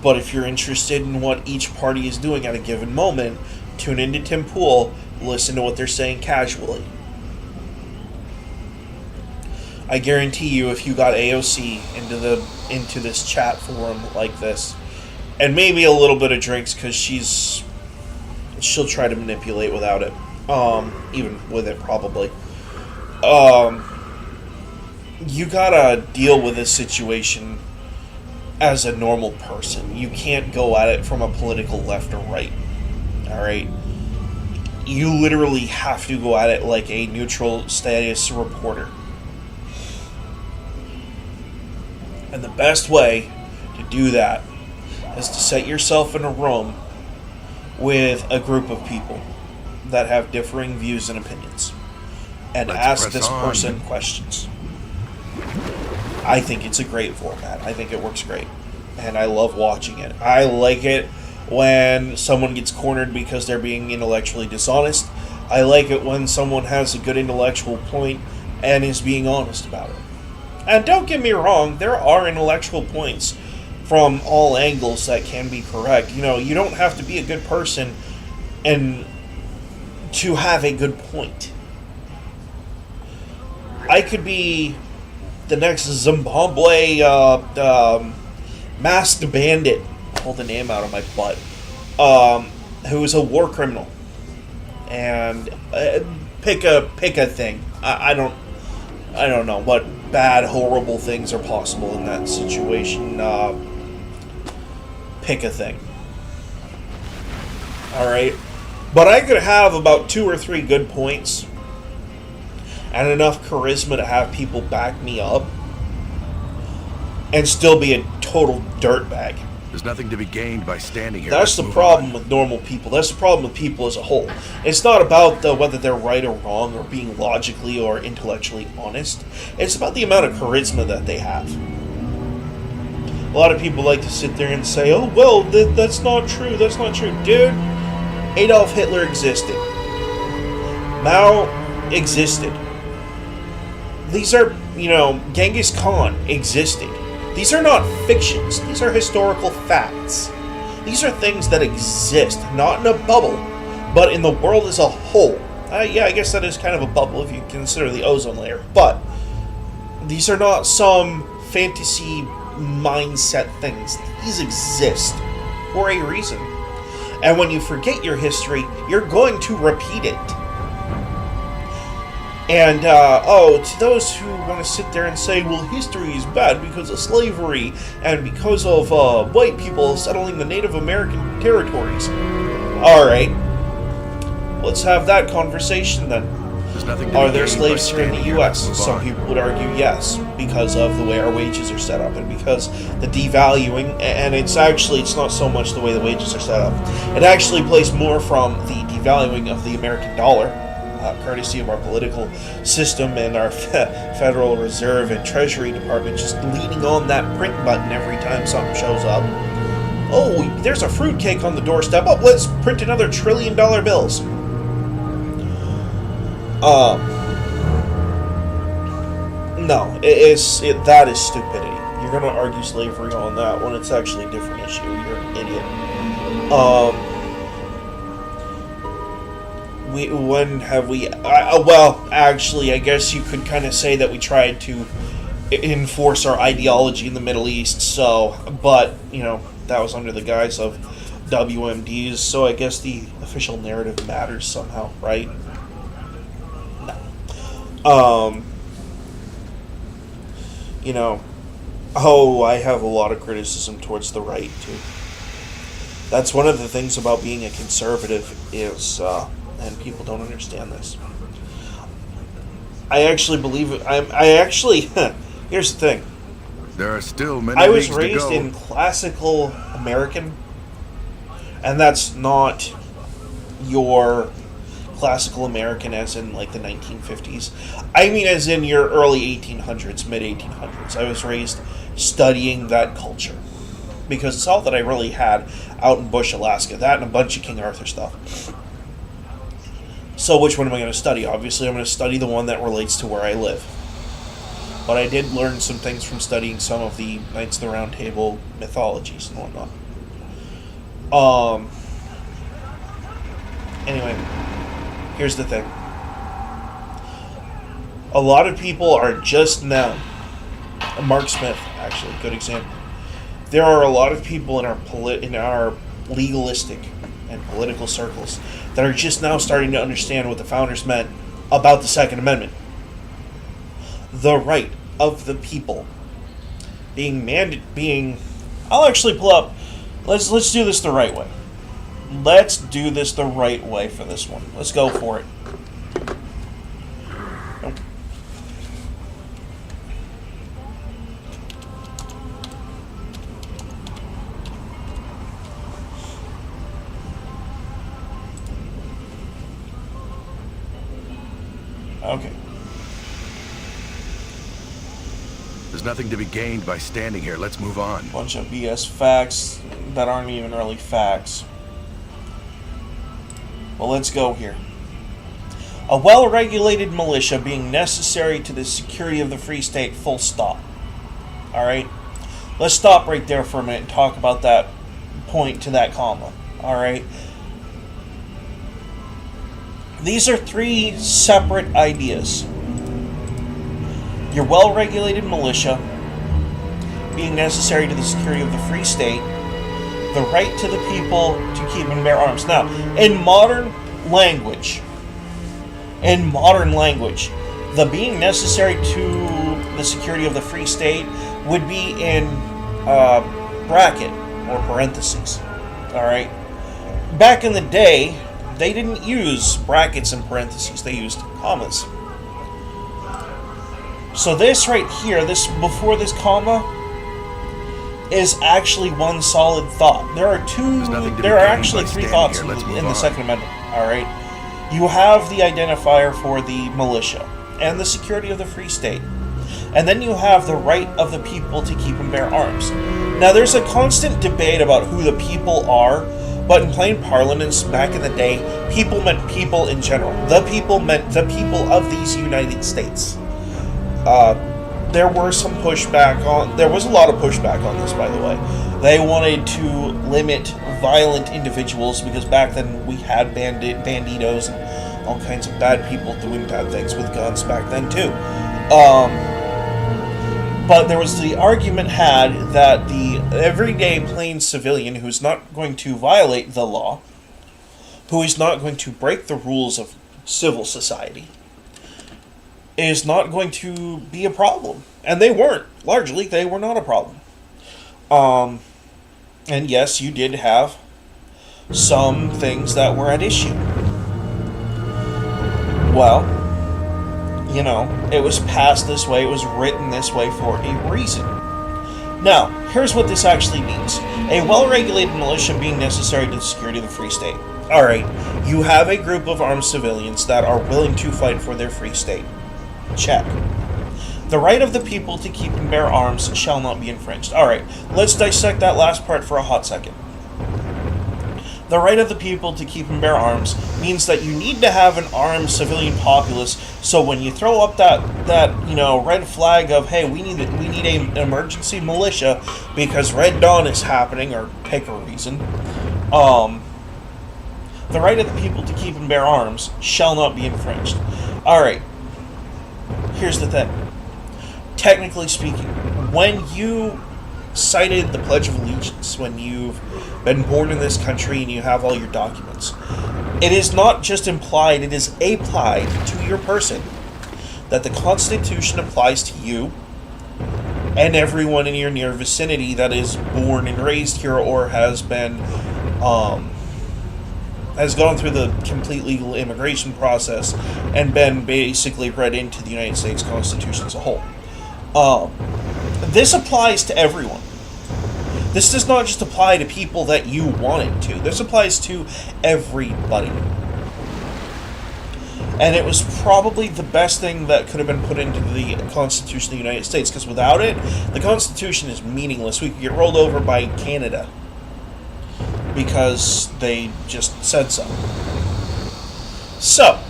but if you're interested in what each party is doing at a given moment, tune into Tim Pool, listen to what they're saying casually. I guarantee you, if you got AOC into this chat forum like this, and maybe a little bit of drinks, because she'll try to manipulate without it, even with it probably. You gotta deal with this situation as a normal person. You can't go at it from a political left or right. Alright? You literally have to go at it like a neutral status reporter. And the best way to do that is to set yourself in a room with a group of people that have differing views and opinions, and ask this person questions. I think it's a great format. I think it works great, and I love watching it. I like it when someone gets cornered because they're being intellectually dishonest. I like it when someone has a good intellectual point and is being honest about it. And don't get me wrong, there are intellectual points from all angles that can be correct. You don't have to be a good person and to have a good point. I could be the next Zimbabwe masked bandit, pull the name out of my butt, who is a war criminal, and pick a thing. I don't I don't know what bad, horrible things are possible in that situation. Pick a thing. Alright? But I could have about 2 or 3 good points and enough charisma to have people back me up and still be a total dirtbag. There's nothing to be gained by standing here. That's the problem with normal people. That's the problem with people as a whole. It's not about whether they're right or wrong or being logically or intellectually honest. It's about the amount of charisma that they have. A lot of people like to sit there and say, oh, well, that's not true. That's not true. Dude, Adolf Hitler existed. Mao existed. These are, Genghis Khan existed. These are not fictions. These are historical facts. These are things that exist, not in a bubble, but in the world as a whole. Yeah, I guess that is kind of a bubble if you consider the ozone layer. But these are not some fantasy mindset things. These exist for a reason. And when you forget your history, you're going to repeat it. And, to those who want to sit there and say, well, history is bad because of slavery and because of white people settling the Native American territories. Alright, let's have that conversation then. Are there slaves here in the U.S.? Some people would argue yes, because of the way our wages are set up and because the devaluing, and it's not so much the way the wages are set up. It actually plays more from the devaluing of the American dollar, courtesy of our political system and our Federal Reserve and Treasury Department just leaning on that print button every time something shows up. Oh, there's a fruitcake on the doorstep. Oh, let's print another $1 trillion bills. No, that is stupidity. You're going to argue slavery on that when it's actually a different issue. You're an idiot. When have we... well, actually, I guess you could kind of say that we tried to enforce our ideology in the Middle East, but, that was under the guise of WMDs, so I guess the official narrative matters somehow, right? No. I have a lot of criticism towards the right, too. That's one of the things about being a conservative is... and people don't understand this. I actually believe it. Here's the thing. There are still many I was leagues raised to go. in classical American, and that's not your classical American as in like the 1950s. I mean as in your early 1800s, mid 1800s. I was raised studying that culture because it's all that I really had out in Bush, Alaska. That and a bunch of King Arthur stuff. So which one am I going to study? Obviously, I'm going to study the one that relates to where I live. But I did learn some things from studying some of the Knights of the Round Table mythologies and whatnot. Anyway, here's the thing. A lot of people are just now... Mark Smith, actually, good example. There are a lot of people in our legalistic and political circles that are just now starting to understand what the founders meant about the Second Amendment. The right of the people I'll actually pull up. Let's do this the right way. Let's do this the right way for this one. Let's go for it. Nope. Okay. There's nothing to be gained by standing here. Let's move on. Bunch of BS facts that aren't even really facts. Well, let's go here. A well-regulated militia being necessary to the security of the Free State, full stop. Alright? Let's stop right there for a minute and talk about that point to that comma. Alright? These are three separate ideas. Your well-regulated militia being necessary to the security of the Free State, the right to the people to keep and bear arms. Now, in modern language, The being necessary to the security of the Free State would be in bracket or parentheses. Alright? Back in the day, they didn't use brackets and parentheses, they used commas. So this right here, this before this comma, is actually one solid thought. There are actually three thoughts in the Second Amendment. Alright? You have the identifier for the militia and the security of the Free State. And then you have the right of the people to keep and bear arms. Now, there's a constant debate about who the people are, but in plain parlance, back in the day, people meant people in general. The people meant the people of these United States. There was a lot of pushback on this, by the way. They wanted to limit violent individuals because back then we had banditos and all kinds of bad people doing bad things with guns back then too. But there was the argument had that the everyday plain civilian who's not going to violate the law, who is not going to break the rules of civil society, is not going to be a problem. And they weren't. Largely, they were not a problem. And yes, you did have some things that were at issue. Well, you know, it was passed this way, it was written this way for a reason. Now, here's what this actually means. A well-regulated militia being necessary to the security of the Free State. Alright, you have a group of armed civilians that are willing to fight for their free state. Check. The right of the people to keep and bear arms shall not be infringed. Alright, let's dissect that last part for a hot second. The right of the people to keep and bear arms means that you need to have an armed civilian populace, so when you throw up that red flag of, hey, we need an emergency militia because Red Dawn is happening, or pick a reason, the right of the people to keep and bear arms shall not be infringed. Alright, here's the thing. Technically speaking, when you cited the Pledge of Allegiance, when you've been born in this country and you have all your documents, it is not just implied, it is applied to your person that the Constitution applies to you and everyone in your near vicinity that is born and raised here or has been has gone through the complete legal immigration process and been basically read into the United States Constitution as a whole. This applies to everyone. This does not just apply to people that you want it to. This applies to everybody. And it was probably the best thing that could have been put into the Constitution of the United States, because without it, the Constitution is meaningless. We could get rolled over by Canada because they just said so. So,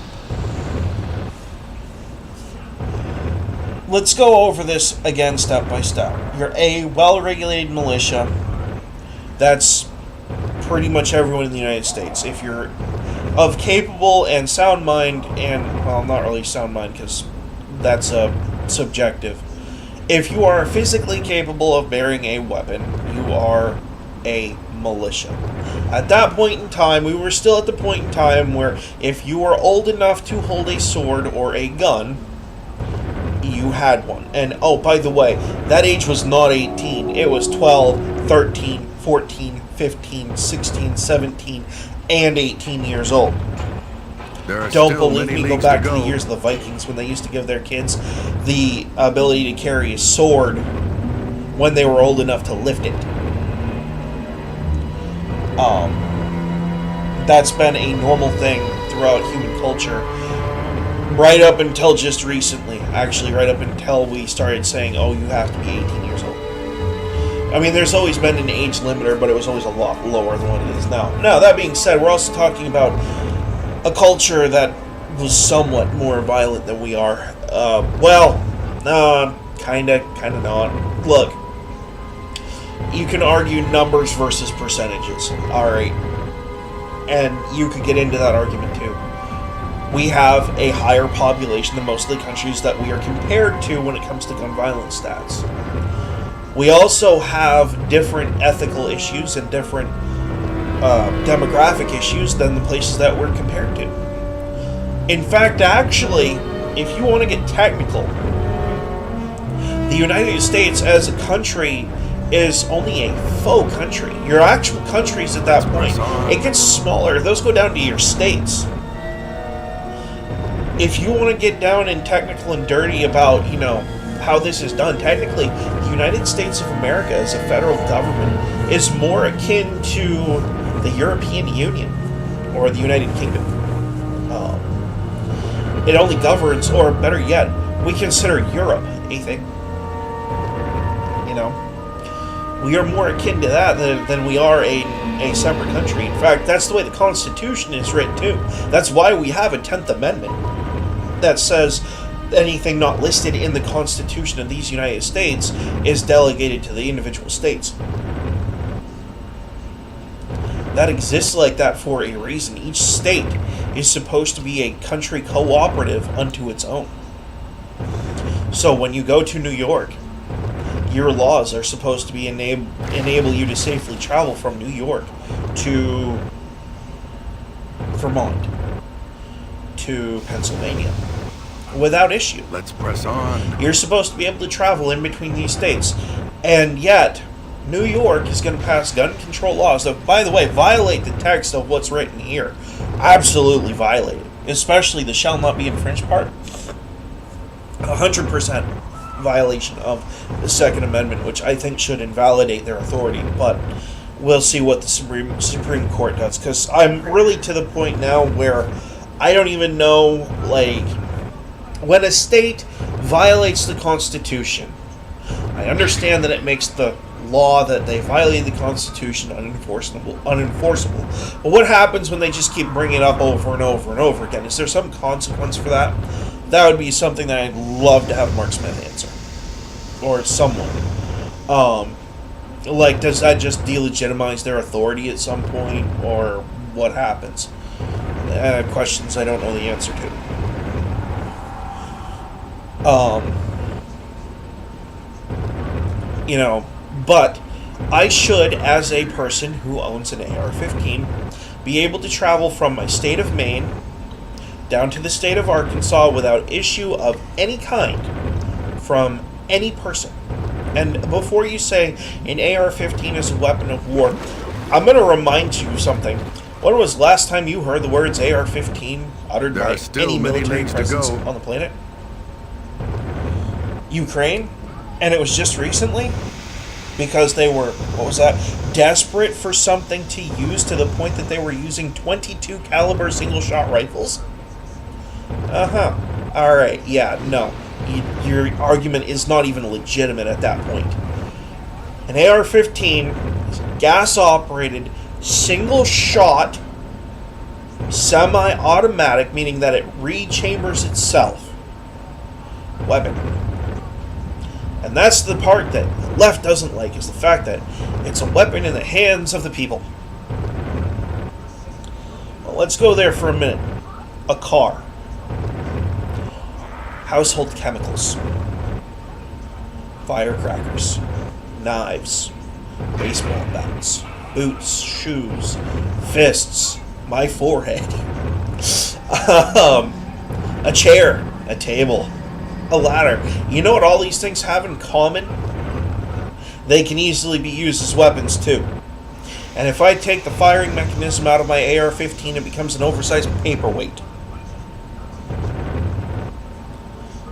let's go over this again step by step. You're a well-regulated militia. That's pretty much everyone in the United States. If you're of capable and sound mind, and, well, not really sound mind because that's subjective. If you are physically capable of bearing a weapon, you are a militia. At that point in time, we were still at the point in time where if you were old enough to hold a sword or a gun, you had one. And, oh, by the way, that age was not 18. It was 12, 13, 14, 15, 16, 17, and 18 years old. Don't believe me, go back to the years of the Vikings when they used to give their kids the ability to carry a sword when they were old enough to lift it. That's been a normal thing throughout human culture. Right up until just recently. Actually, right up until we started saying, oh, you have to be 18 years old. I mean, there's always been an age limiter, but it was always a lot lower than what it is now. Now, that being said, we're also talking about a culture that was somewhat more violent than we are. Kinda not. Look, you can argue numbers versus percentages. Alright. And you could get into that argument too. We have a higher population than most of the countries that we are compared to when it comes to gun violence stats. We also have different ethical issues and different demographic issues than the places that we're compared to. In fact, actually, if you want to get technical, the United States as a country is only a faux country. Your actual countries at that point, it gets smaller. Those go down to your states. If you want to get down and technical and dirty about, how this is done, technically, the United States of America as a federal government is more akin to the European Union or the United Kingdom. It only governs, or better yet, we consider Europe a thing. We are more akin to that than we are a separate country. In fact, that's the way the Constitution is written too. That's why we have a 10th Amendment that says anything not listed in the Constitution of these United States is delegated to the individual states. That exists like that for a reason. Each state is supposed to be a country cooperative unto its own. So when you go to New York, your laws are supposed to be enable you to safely travel from New York to Vermont to Pennsylvania without issue. Let's press on. You're supposed to be able to travel in between these states. And yet, New York is going to pass gun control laws that, by the way, violate the text of what's written here. Absolutely violate it. Especially the shall not be infringed part. 100% violation of the Second Amendment, which I think should invalidate their authority. But we'll see what the Supreme Court does. Because I'm really to the point now where I don't even know, when a state violates the Constitution, I understand that it makes the law that they violated the Constitution unenforceable. But what happens when they just keep bringing it up over and over and over again? Is there some consequence for that? That would be something that I'd love to have Mark Smith answer. Or someone. Does that just delegitimize their authority at some point? Or what happens? Questions I don't know the answer to. But I should, as a person who owns an AR-15, be able to travel from my state of Maine down to the state of Arkansas without issue of any kind from any person. And before you say an AR-15 is a weapon of war, I'm going to remind you something. When was the last time you heard the words AR-15 uttered by any military presence on the planet? Ukraine? And it was just recently? Because they were, desperate for something to use to the point that they were using .22 caliber single-shot rifles? Alright, yeah, no. Your argument is not even legitimate at that point. An AR-15 is a gas-operated, single-shot, semi-automatic, meaning that it rechambers itself, weapon. And that's the part that the left doesn't like, is the fact that it's a weapon in the hands of the people. Well, let's go there for a minute. A car. Household chemicals. Firecrackers. Knives. Baseball bats. Boots. Shoes. Fists. My forehead. A chair. A table. A ladder. You know what all these things have in common? They can easily be used as weapons too. And if I take the firing mechanism out of my AR-15, it becomes an oversized paperweight.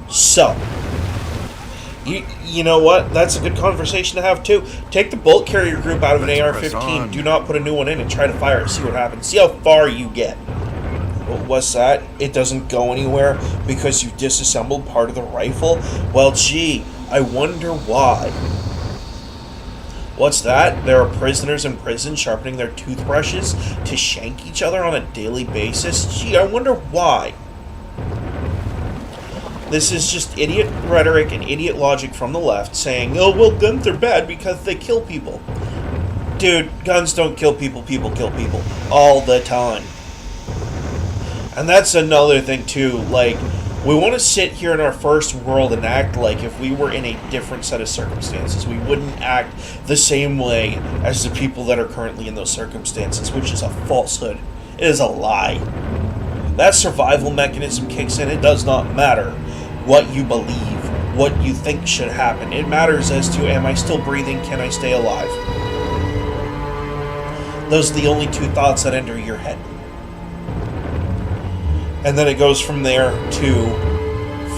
So, you know what? That's a good conversation to have too. Take the bolt carrier group out of an AR-15. Do not put a new one in and try to fire it. See what happens. See how far you get. What's that? It doesn't go anywhere because you disassembled part of the rifle? Well, gee, I wonder why. What's that? There are prisoners in prison sharpening their toothbrushes to shank each other on a daily basis? Gee, I wonder why. This is just idiot rhetoric and idiot logic from the left saying, oh, well, guns are bad because they kill people. Dude, guns don't kill people, people kill people. All the time. And that's another thing, too. We want to sit here in our first world and act like if we were in a different set of circumstances, we wouldn't act the same way as the people that are currently in those circumstances, which is a falsehood. It is a lie. that survival mechanism kicks in. It does not matter what you believe, what you think should happen. It matters as to, am I still breathing? Can I stay alive? Those are the only two thoughts that enter your head. And then it goes from there to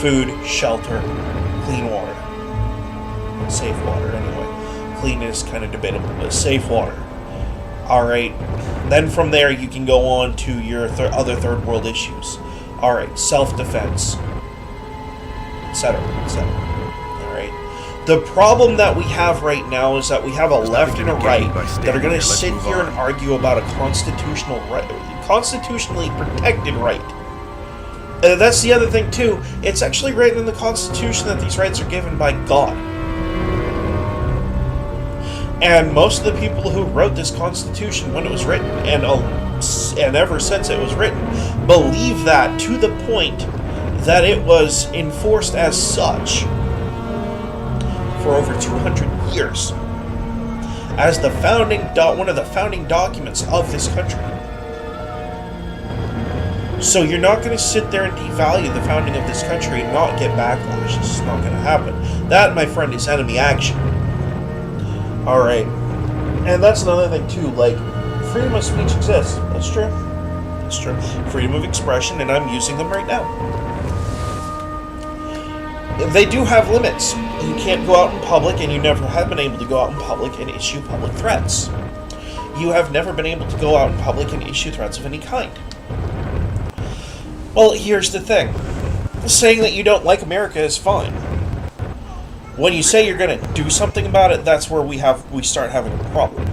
food, shelter, clean water. Safe water, anyway. Clean is kind of debatable, but safe water. Alright. Then from there, you can go on to your other third world issues. Alright, self-defense, etc., etc. Alright. The problem that we have right now is that we have a left and a right that are going to sit here and argue about a constitutional right, constitutionally protected right. That's the other thing, too. It's actually written in the Constitution that these rights are given by God. And most of the people who wrote this Constitution when it was written, and ever since it was written, believe that to the point that it was enforced as such for over 200 years as the one of the founding documents of this country. So you're not going to sit there and devalue the founding of this country and not get backlash. It's just not going to happen. That, my friend, is enemy action. Alright. And that's another thing, too. Like, freedom of speech exists. That's true. That's true. Freedom of expression, and I'm using them right now. They do have limits. You can't go out in public, and you never have been able to go out in public and issue public threats. You have never been able to go out in public and issue threats of any kind. Well, here's the thing. Saying that you don't like America is fine. When you say you're going to do something about it, that's where we start having a problem.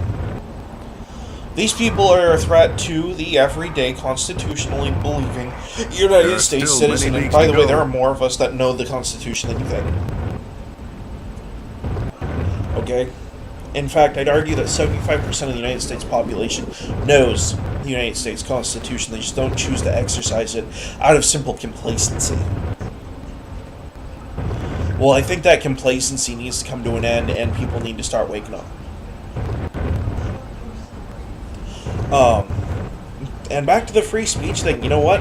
These people are a threat to the everyday constitutionally believing United States citizen. And by the way, there are more of us that know the Constitution than you think. Okay? In fact, I'd argue that 75% of the United States population knows the United States Constitution. They just don't choose to exercise it out of simple complacency. Well, I think that complacency needs to come to an end, and people need to start waking up. And back to the free speech thing, you know what?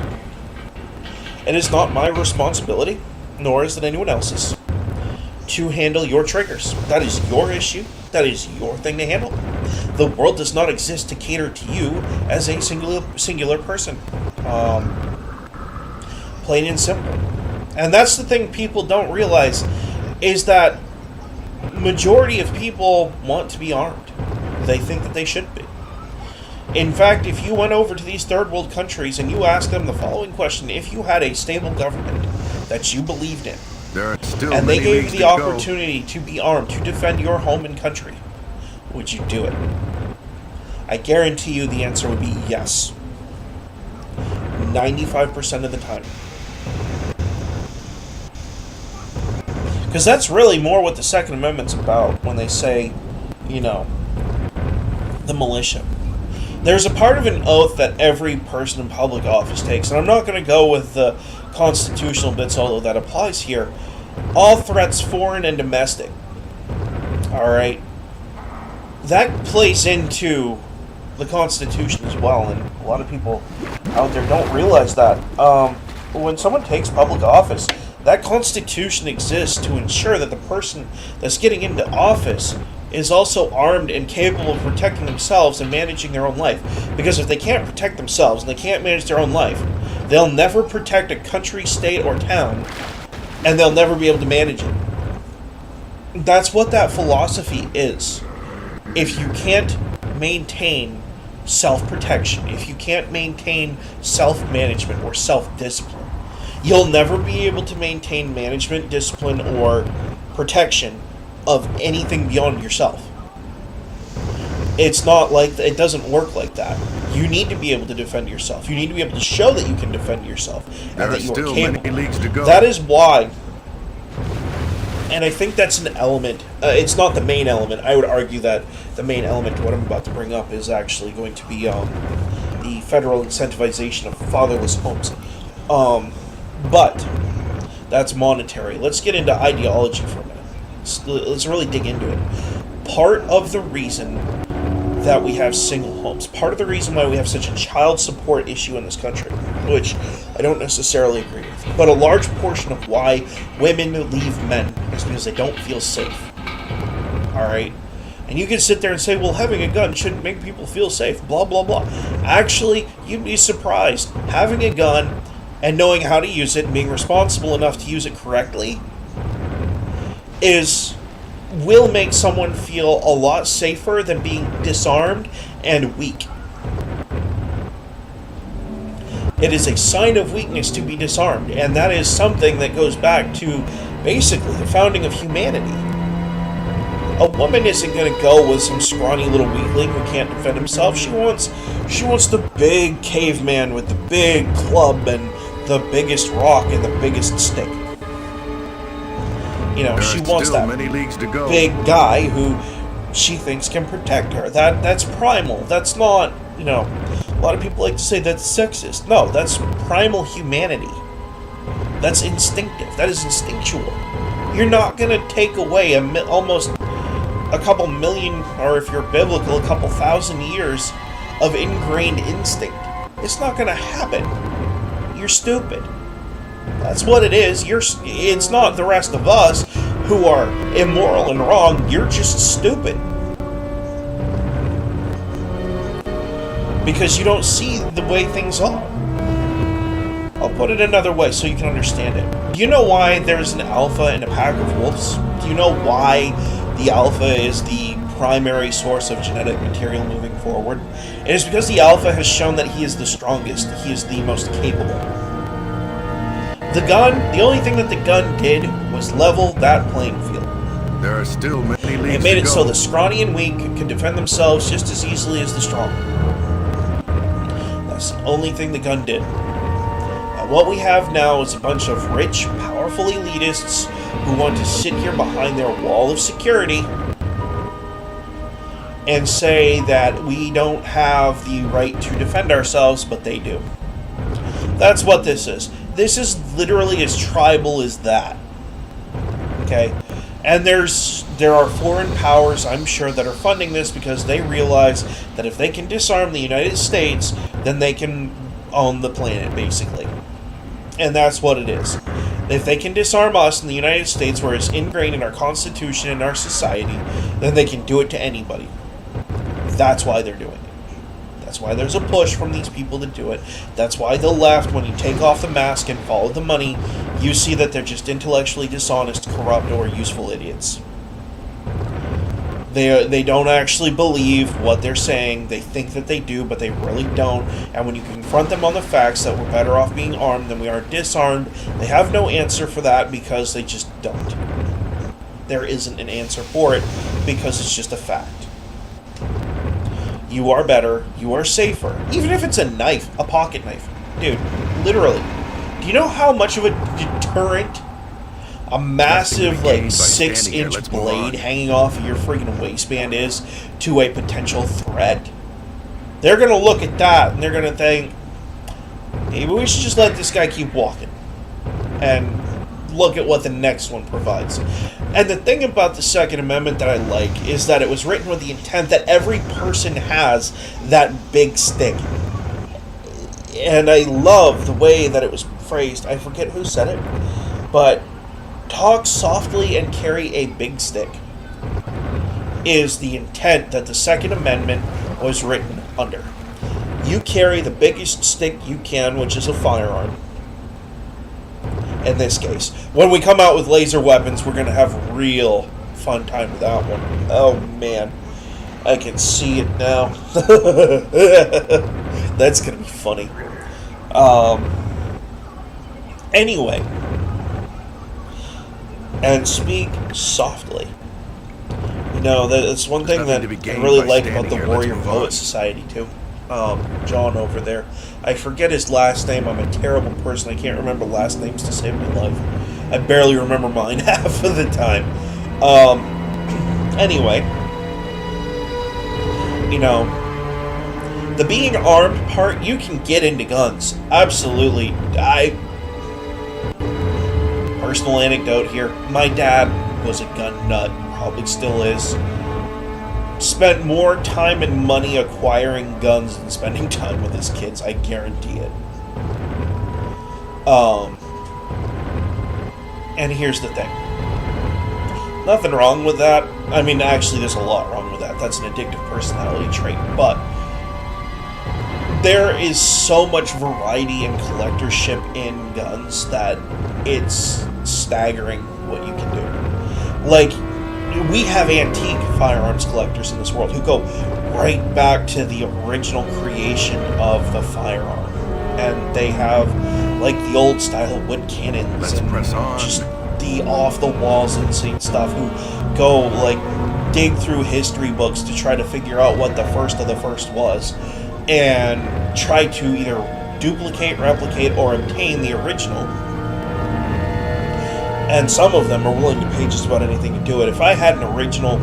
It is not my responsibility, nor is it anyone else's, to handle your triggers. That is your issue. That is your thing to handle. The world does not exist to cater to you as a singular person. Plain and simple. And that's the thing people don't realize, is that majority of people want to be armed. They think that they should be. In fact, if you went over to these third world countries and you asked them the following question, if you had a stable government that you believed in, and they gave you the opportunity to be armed, to defend your home and country, would you do it? I guarantee you the answer would be yes. 95% of the time. Because that's really more what the Second Amendment's about when they say, you know, the militia. There's a part of an oath that every person in public office takes, and I'm not going to go with the constitutional bits, although that applies here. All threats, foreign and domestic. Alright? That plays into the Constitution as well, and a lot of people out there don't realize that. When someone takes public office, that Constitution exists to ensure that the person that's getting into office is also armed and capable of protecting themselves and managing their own life. Because if they can't protect themselves and they can't manage their own life, they'll never protect a country, state, or town, and they'll never be able to manage it. That's what that philosophy is. If you can't maintain self-protection, if you can't maintain self-management or self-discipline, you'll never be able to maintain management, discipline, or protection of anything beyond yourself. It's not like, it doesn't work like that. You need to be able to defend yourself. You need to be able to show that you can defend yourself and that you are capable. Many leagues to go. That is why, and I think that's an element. It's not the main element. I would argue that the main element to what I'm about to bring up is actually going to be the federal incentivization of fatherless homes. But that's monetary. Let's get into ideology for a minute. Let's really dig into it. Part of the reason that we have single homes. Part of the reason why we have such a child support issue in this country, which I don't necessarily agree with, but a large portion of why women leave men is because they don't feel safe. Alright? And you can sit there and say, well, having a gun shouldn't make people feel safe, blah, blah, blah. Actually, you'd be surprised. Having a gun and knowing how to use it and being responsible enough to use it correctly will make someone feel a lot safer than being disarmed and weak. It is a sign of weakness to be disarmed, and that is something that goes back to basically the founding of humanity. A woman isn't going to go with some scrawny little weakling who can't defend himself. She wants the big caveman with the big club and the biggest rock and the biggest stick. You know, she wants that many leagues to go. Big guy who she thinks can protect her. That's primal. That's not, you know, a lot of people like to say that's sexist. No, that's primal humanity. That's instinctive. That is instinctual. You're not going to take away almost a couple million, or if you're biblical, a couple thousand years of ingrained instinct. It's not going to happen. You're stupid. That's what it is. It's not the rest of us who are immoral and wrong. You're just stupid. Because you don't see the way things are. I'll put it another way so you can understand it. Do you know why there's an alpha in a pack of wolves? Do you know why the alpha is the primary source of genetic material moving forward? It is because the alpha has shown that he is the strongest. He is the most capable. The only thing that the gun did was level that playing field. There are still many leagues It made to it go. so the scrawny and weak could defend themselves just as easily as the strong. That's the only thing the gun did. And what we have now is a bunch of rich, powerful elitists who want to sit here behind their wall of security and say that we don't have the right to defend ourselves, but they do. That's what this is. This is literally as tribal as that. Okay? And there are foreign powers, I'm sure, that are funding this because they realize that if they can disarm the United States, then they can own the planet, basically. And that's what it is. If they can disarm us in the United States, where it's ingrained in our Constitution and our society, then they can do it to anybody. That's why they're doing it. That's why there's a push from these people to do it. That's why the left, when you take off the mask and follow the money, you see that they're just intellectually dishonest, corrupt, or useful idiots. They don't actually believe what they're saying. They think that they do, but they really don't. And when you confront them on the facts that we're better off being armed than we are disarmed, they have no answer for that because they just don't. There isn't an answer for it because it's just a fact. You are better, you are safer. Even if it's a knife, a pocket knife. Dude, literally. Do you know how much of a deterrent a massive, like, 6-inch blade hanging off of your freaking waistband is to a potential threat? They're gonna look at that and they're gonna think, maybe we should just let this guy keep walking. And look at what the next one provides. And the thing about the Second Amendment that I like is that it was written with the intent that every person has that big stick. And I love the way that it was phrased. I forget who said it, but talk softly and carry a big stick is the intent that the Second Amendment was written under. You carry the biggest stick you can, which is a firearm. In this case, when we come out with laser weapons, we're going to have a real fun time with that one. Oh man, I can see it now. That's going to be funny. Anyway, and speak softly. You know, that's one thing that I really like about the Warrior Poet Society too. John over there. I forget his last name. I'm a terrible person. I can't remember last names to save my life. I barely remember mine half of the time. Anyway, you know, the being armed part, you can get into guns. Absolutely. Personal anecdote here. My dad was a gun nut. Probably still is. spent more time and money acquiring guns than spending time with his kids. I guarantee it. And here's the thing. Nothing wrong with that. I mean, actually, there's a lot wrong with that. That's an addictive personality trait. But there is so much variety and collectorship in guns that it's staggering what you can do. Like, we have antique firearms collectors in this world who go right back to the original creation of the firearm. And they have, like, the old style wood cannons. Let's and press on. just the off-the-walls insane stuff, who go, like, dig through history books to try to figure out what the first of the first was, and try to either duplicate, replicate, or obtain the original. And some of them are willing to pay just about anything to do it. If I had an original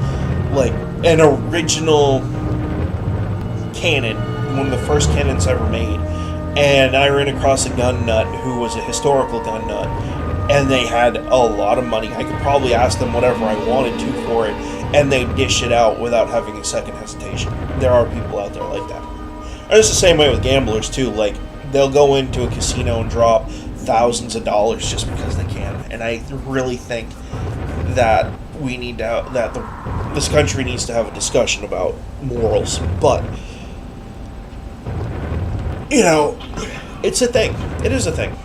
cannon, one of the first cannons ever made, and I ran across a gun nut who was a historical gun nut, and they had a lot of money, I could probably ask them whatever I wanted to for it, and they'd dish it out without having a second hesitation. There are people out there like that. And it's the same way with gamblers too. Like, they'll go into a casino and drop thousands of dollars just because they can. And I really think that we need to, this country needs to have a discussion about morals. But, you know, it's a thing. It is a thing.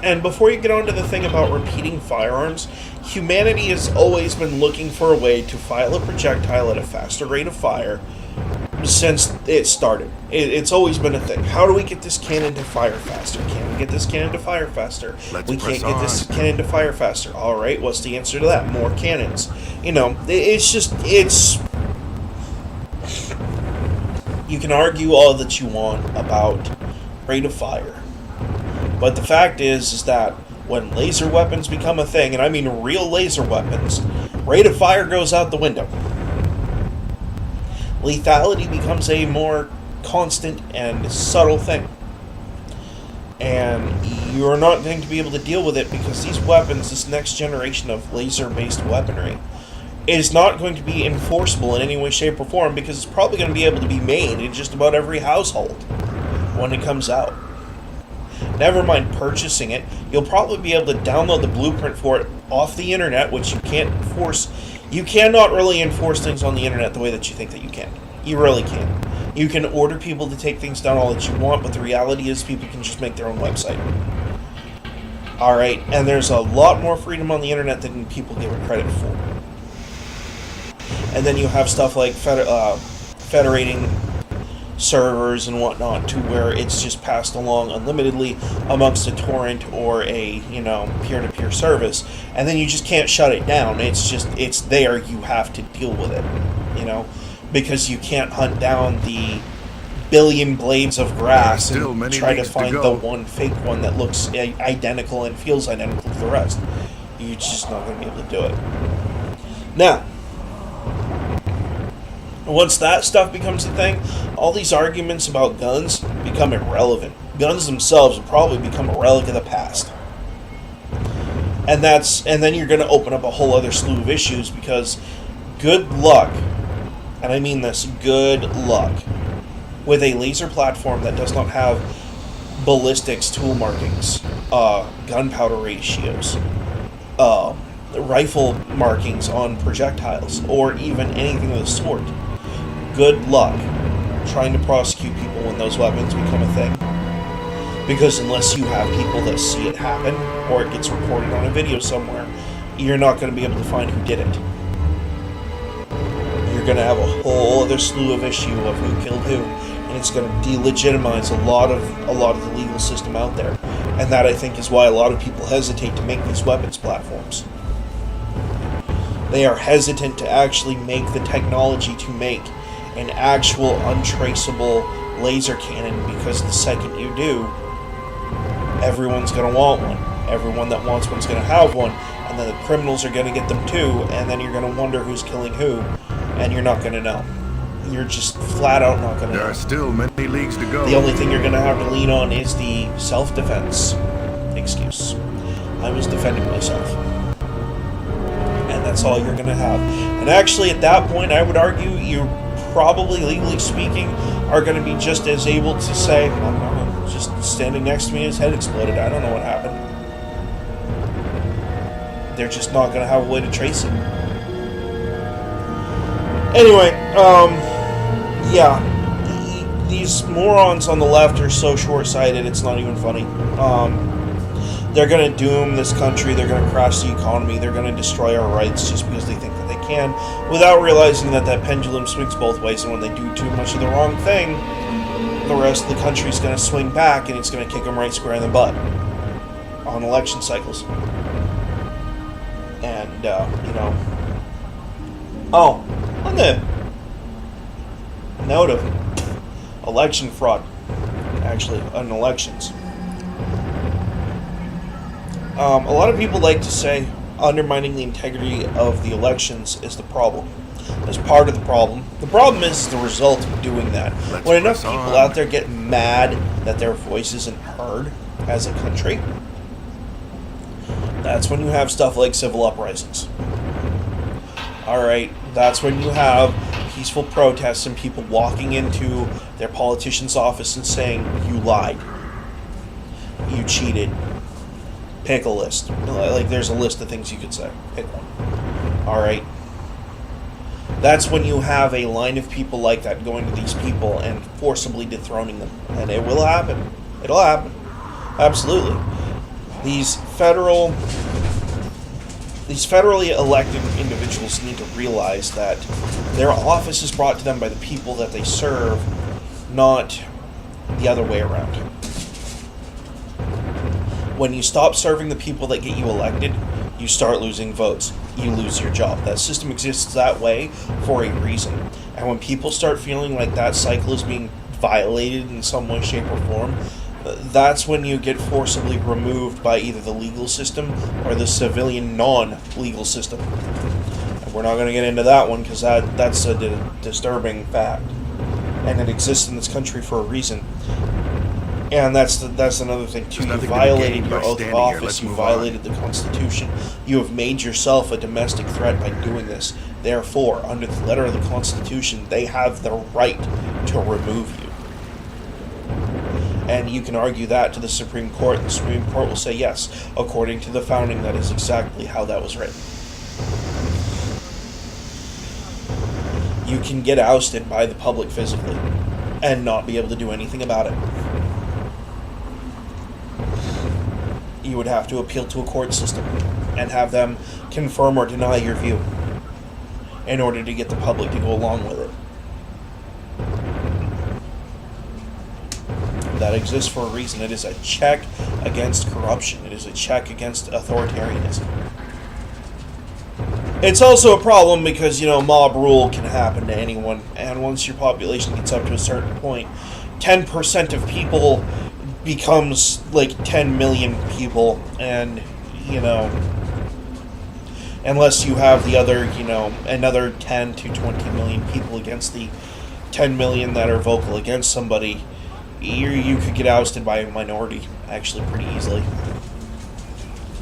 And before you get on to the thing about repeating firearms, humanity has always been looking for a way to fire a projectile at a faster rate of fire since it started. It's always been a thing. How do we get this cannon to fire faster? Can we get this cannon to fire faster? We can't get this cannon to fire faster. Alright, what's the answer to that? More cannons. You know, it's... You can argue all that you want about rate of fire. But the fact is that when laser weapons become a thing, and I mean real laser weapons, rate of fire goes out the window. Lethality becomes a more constant and subtle thing. And you're not going to be able to deal with it because these weapons, this next generation of laser-based weaponry, is not going to be enforceable in any way, shape, or form because it's probably going to be able to be made in just about every household when it comes out. Never mind purchasing it, you'll probably be able to download the blueprint for it off the internet, which you can't enforce. You cannot really enforce things on the internet the way that you think that you can. You really can't. You can order people to take things down all that you want, but the reality is people can just make their own website. Alright, and there's a lot more freedom on the internet than people give it credit for. And then you have stuff like federating servers and whatnot to where it's just passed along unlimitedly amongst a torrent or a, you know, peer-to-peer service, and then you just can't shut it down. It's there. You have to deal with it, you know, because you can't hunt down the billion blades of grass and try to find the one fake one that looks identical and feels identical to the rest. You're just not going to be able to do it. Now, once that stuff becomes a thing, all these arguments about guns become irrelevant. Guns themselves will probably become a relic of the past. And then you're going to open up a whole other slew of issues because good luck, and I mean this, good luck, with a laser platform that does not have ballistics tool markings, gunpowder ratios, rifle markings on projectiles, or even anything of the sort. Good luck trying to prosecute people when those weapons become a thing. Because unless you have people that see it happen, or it gets recorded on a video somewhere, you're not going to be able to find who did it. You're going to have a whole other slew of issue of who killed who, and it's going to delegitimize a lot of the legal system out there. And that, I think, is why a lot of people hesitate to make these weapons platforms. They are hesitant to actually make the technology to make an actual untraceable laser cannon, because the second you do, everyone's going to want one. Everyone that wants one's going to have one, and then the criminals are going to get them too, and then you're going to wonder who's killing who, and you're not going to know. You're just flat out not going to know. There are still many leagues to go. The only thing you're going to have to lean on is the self-defense excuse. I was defending myself. And that's all you're going to have. And actually, at that point, I would argue probably, legally speaking, are going to be just as able to say, I don't know, just standing next to me, his head exploded. I don't know what happened. They're just not going to have a way to trace it. Anyway, yeah. These morons on the left are so short-sighted, it's not even funny. They're going to doom this country, they're going to crash the economy, they're going to destroy our rights just because they think that they can, without realizing that that pendulum swings both ways, and when they do too much of the wrong thing, the rest of the country's going to swing back, and it's going to kick them right square in the butt on election cycles. And, oh, on the note of election fraud, actually, on elections. A lot of people like to say undermining the integrity of the elections is the problem. As part of the problem. The problem is the result of doing that. When enough people out there get mad that their voice isn't heard as a country, that's when you have stuff like civil uprisings. Alright, that's when you have peaceful protests and people walking into their politician's office and saying, you lied. You cheated. Pick a list. Like, there's a list of things you could say. Pick one. Alright. That's when you have a line of people like that going to these people and forcibly dethroning them. And it will happen. It'll happen. Absolutely. These federally elected individuals need to realize that their office is brought to them by the people that they serve, not the other way around. When you stop serving the people that get you elected, you start losing votes. You lose your job. That system exists that way for a reason. And when people start feeling like that cycle is being violated in some way, shape, or form, that's when you get forcibly removed by either the legal system or the civilian non-legal system. And we're not going to get into that one because that's a disturbing fact. And it exists in this country for a reason. And that's another thing too. You violated your oath of office. You violated the Constitution. You have made yourself a domestic threat by doing this. Therefore, under the letter of the Constitution, they have the right to remove you. And you can argue that to the Supreme Court, and the Supreme Court will say yes, according to the founding, that is exactly how that was written. You can get ousted by the public physically and not be able to do anything about it. You would have to appeal to a court system and have them confirm or deny your view in order to get the public to go along with it. That exists for a reason. It is a check against corruption. It is a check against authoritarianism. It's also a problem because, mob rule can happen to anyone, and once your population gets up to a certain point, 10% of people becomes like 10 million people, and unless you have the other another 10 to 20 million people against the 10 million that are vocal against somebody, you could get ousted by a minority actually pretty easily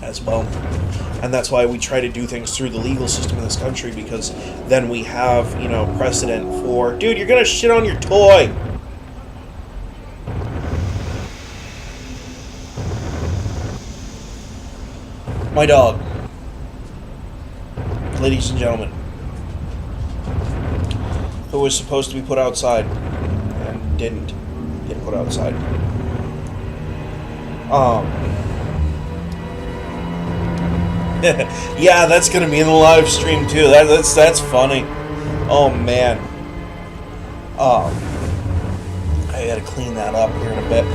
as well. And that's why we try to do things through the legal system in this country, because then we have precedent for, dude, you're gonna shit on your toy. My dog. Ladies and gentlemen. Who was supposed to be put outside and didn't get put outside. Yeah, that's gonna be in the live stream too. That's funny. Oh man. I gotta clean that up here in a bit.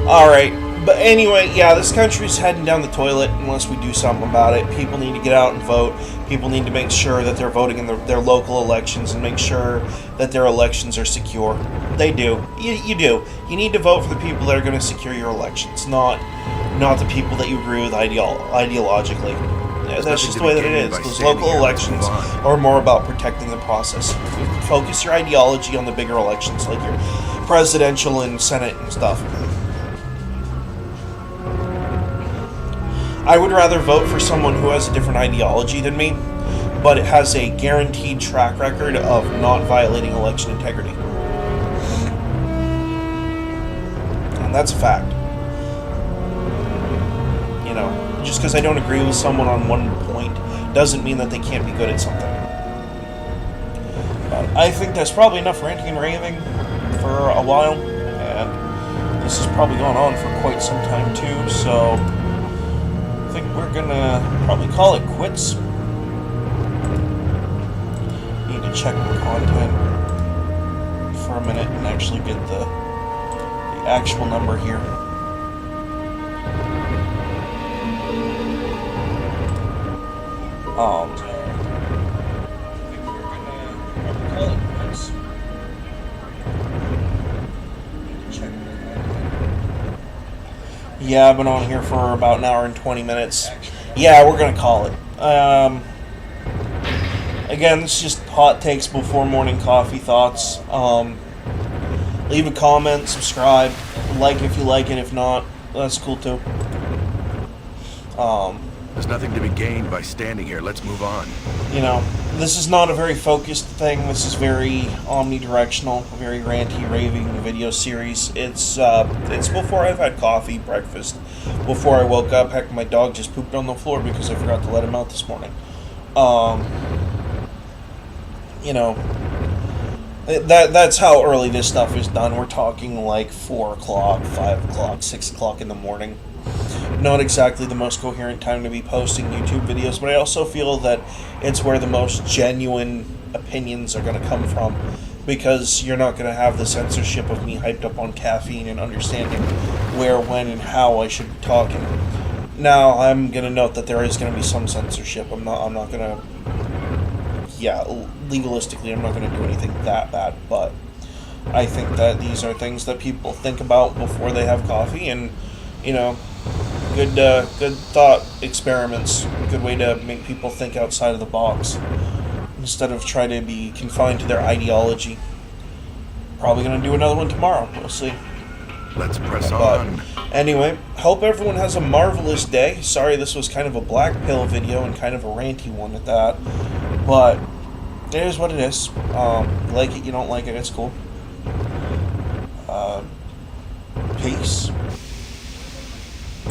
Alright. But anyway, yeah, this country's heading down the toilet unless we do something about it. People need to get out and vote. People need to make sure that they're voting in their local elections and make sure that their elections are secure. They do. You do. You need to vote for the people that are going to secure your elections, not the people that you agree with ideologically. That's just the way that it is. Those local elections are more about protecting the process. Focus your ideology on the bigger elections, like your presidential and Senate and stuff. I would rather vote for someone who has a different ideology than me, but it has a guaranteed track record of not violating election integrity. And that's a fact. You know, just because I don't agree with someone on one point doesn't mean that they can't be good at something. But I think that's probably enough ranting and raving for a while, and this has probably gone on for quite some time too, so I think we're gonna probably call it quits. Need to check the content for a minute and actually get the actual number here. I think we're gonna probably call it quits. Need to check the content. Yeah, I've been on here for about an hour and 20 minutes. Yeah, we're gonna call it. Again, this is just hot takes before morning coffee thoughts. Leave a comment, subscribe, like if you like it. If not, that's cool too. There's nothing to be gained by standing here. Let's move on. You know, this is not a very focused thing. This is very omnidirectional, a very ranty, raving video series. It's before I've had coffee, breakfast, before I woke up. Heck, my dog just pooped on the floor because I forgot to let him out this morning. You know, that's how early this stuff is done. We're talking like 4 o'clock, 5 o'clock, 6 o'clock in the morning. Not exactly the most coherent time to be posting YouTube videos, but I also feel that it's where the most genuine opinions are going to come from, because you're not going to have the censorship of me hyped up on caffeine and understanding where, when, and how I should be talking. Now, I'm going to note that there is going to be some censorship. I'm not going to, legalistically, I'm not going to do anything that bad, but I think that these are things that people think about before they have coffee, and, you know, good thought experiments, good way to make people think outside of the box instead of try to be confined to their ideology. Probably going to do another one tomorrow. We'll see. Let's press But on. anyway, hope everyone has a marvelous day. Sorry this was kind of a black pill video and kind of a ranty one at that, but it is what it is. You like it, you don't like it, it's cool. Peace.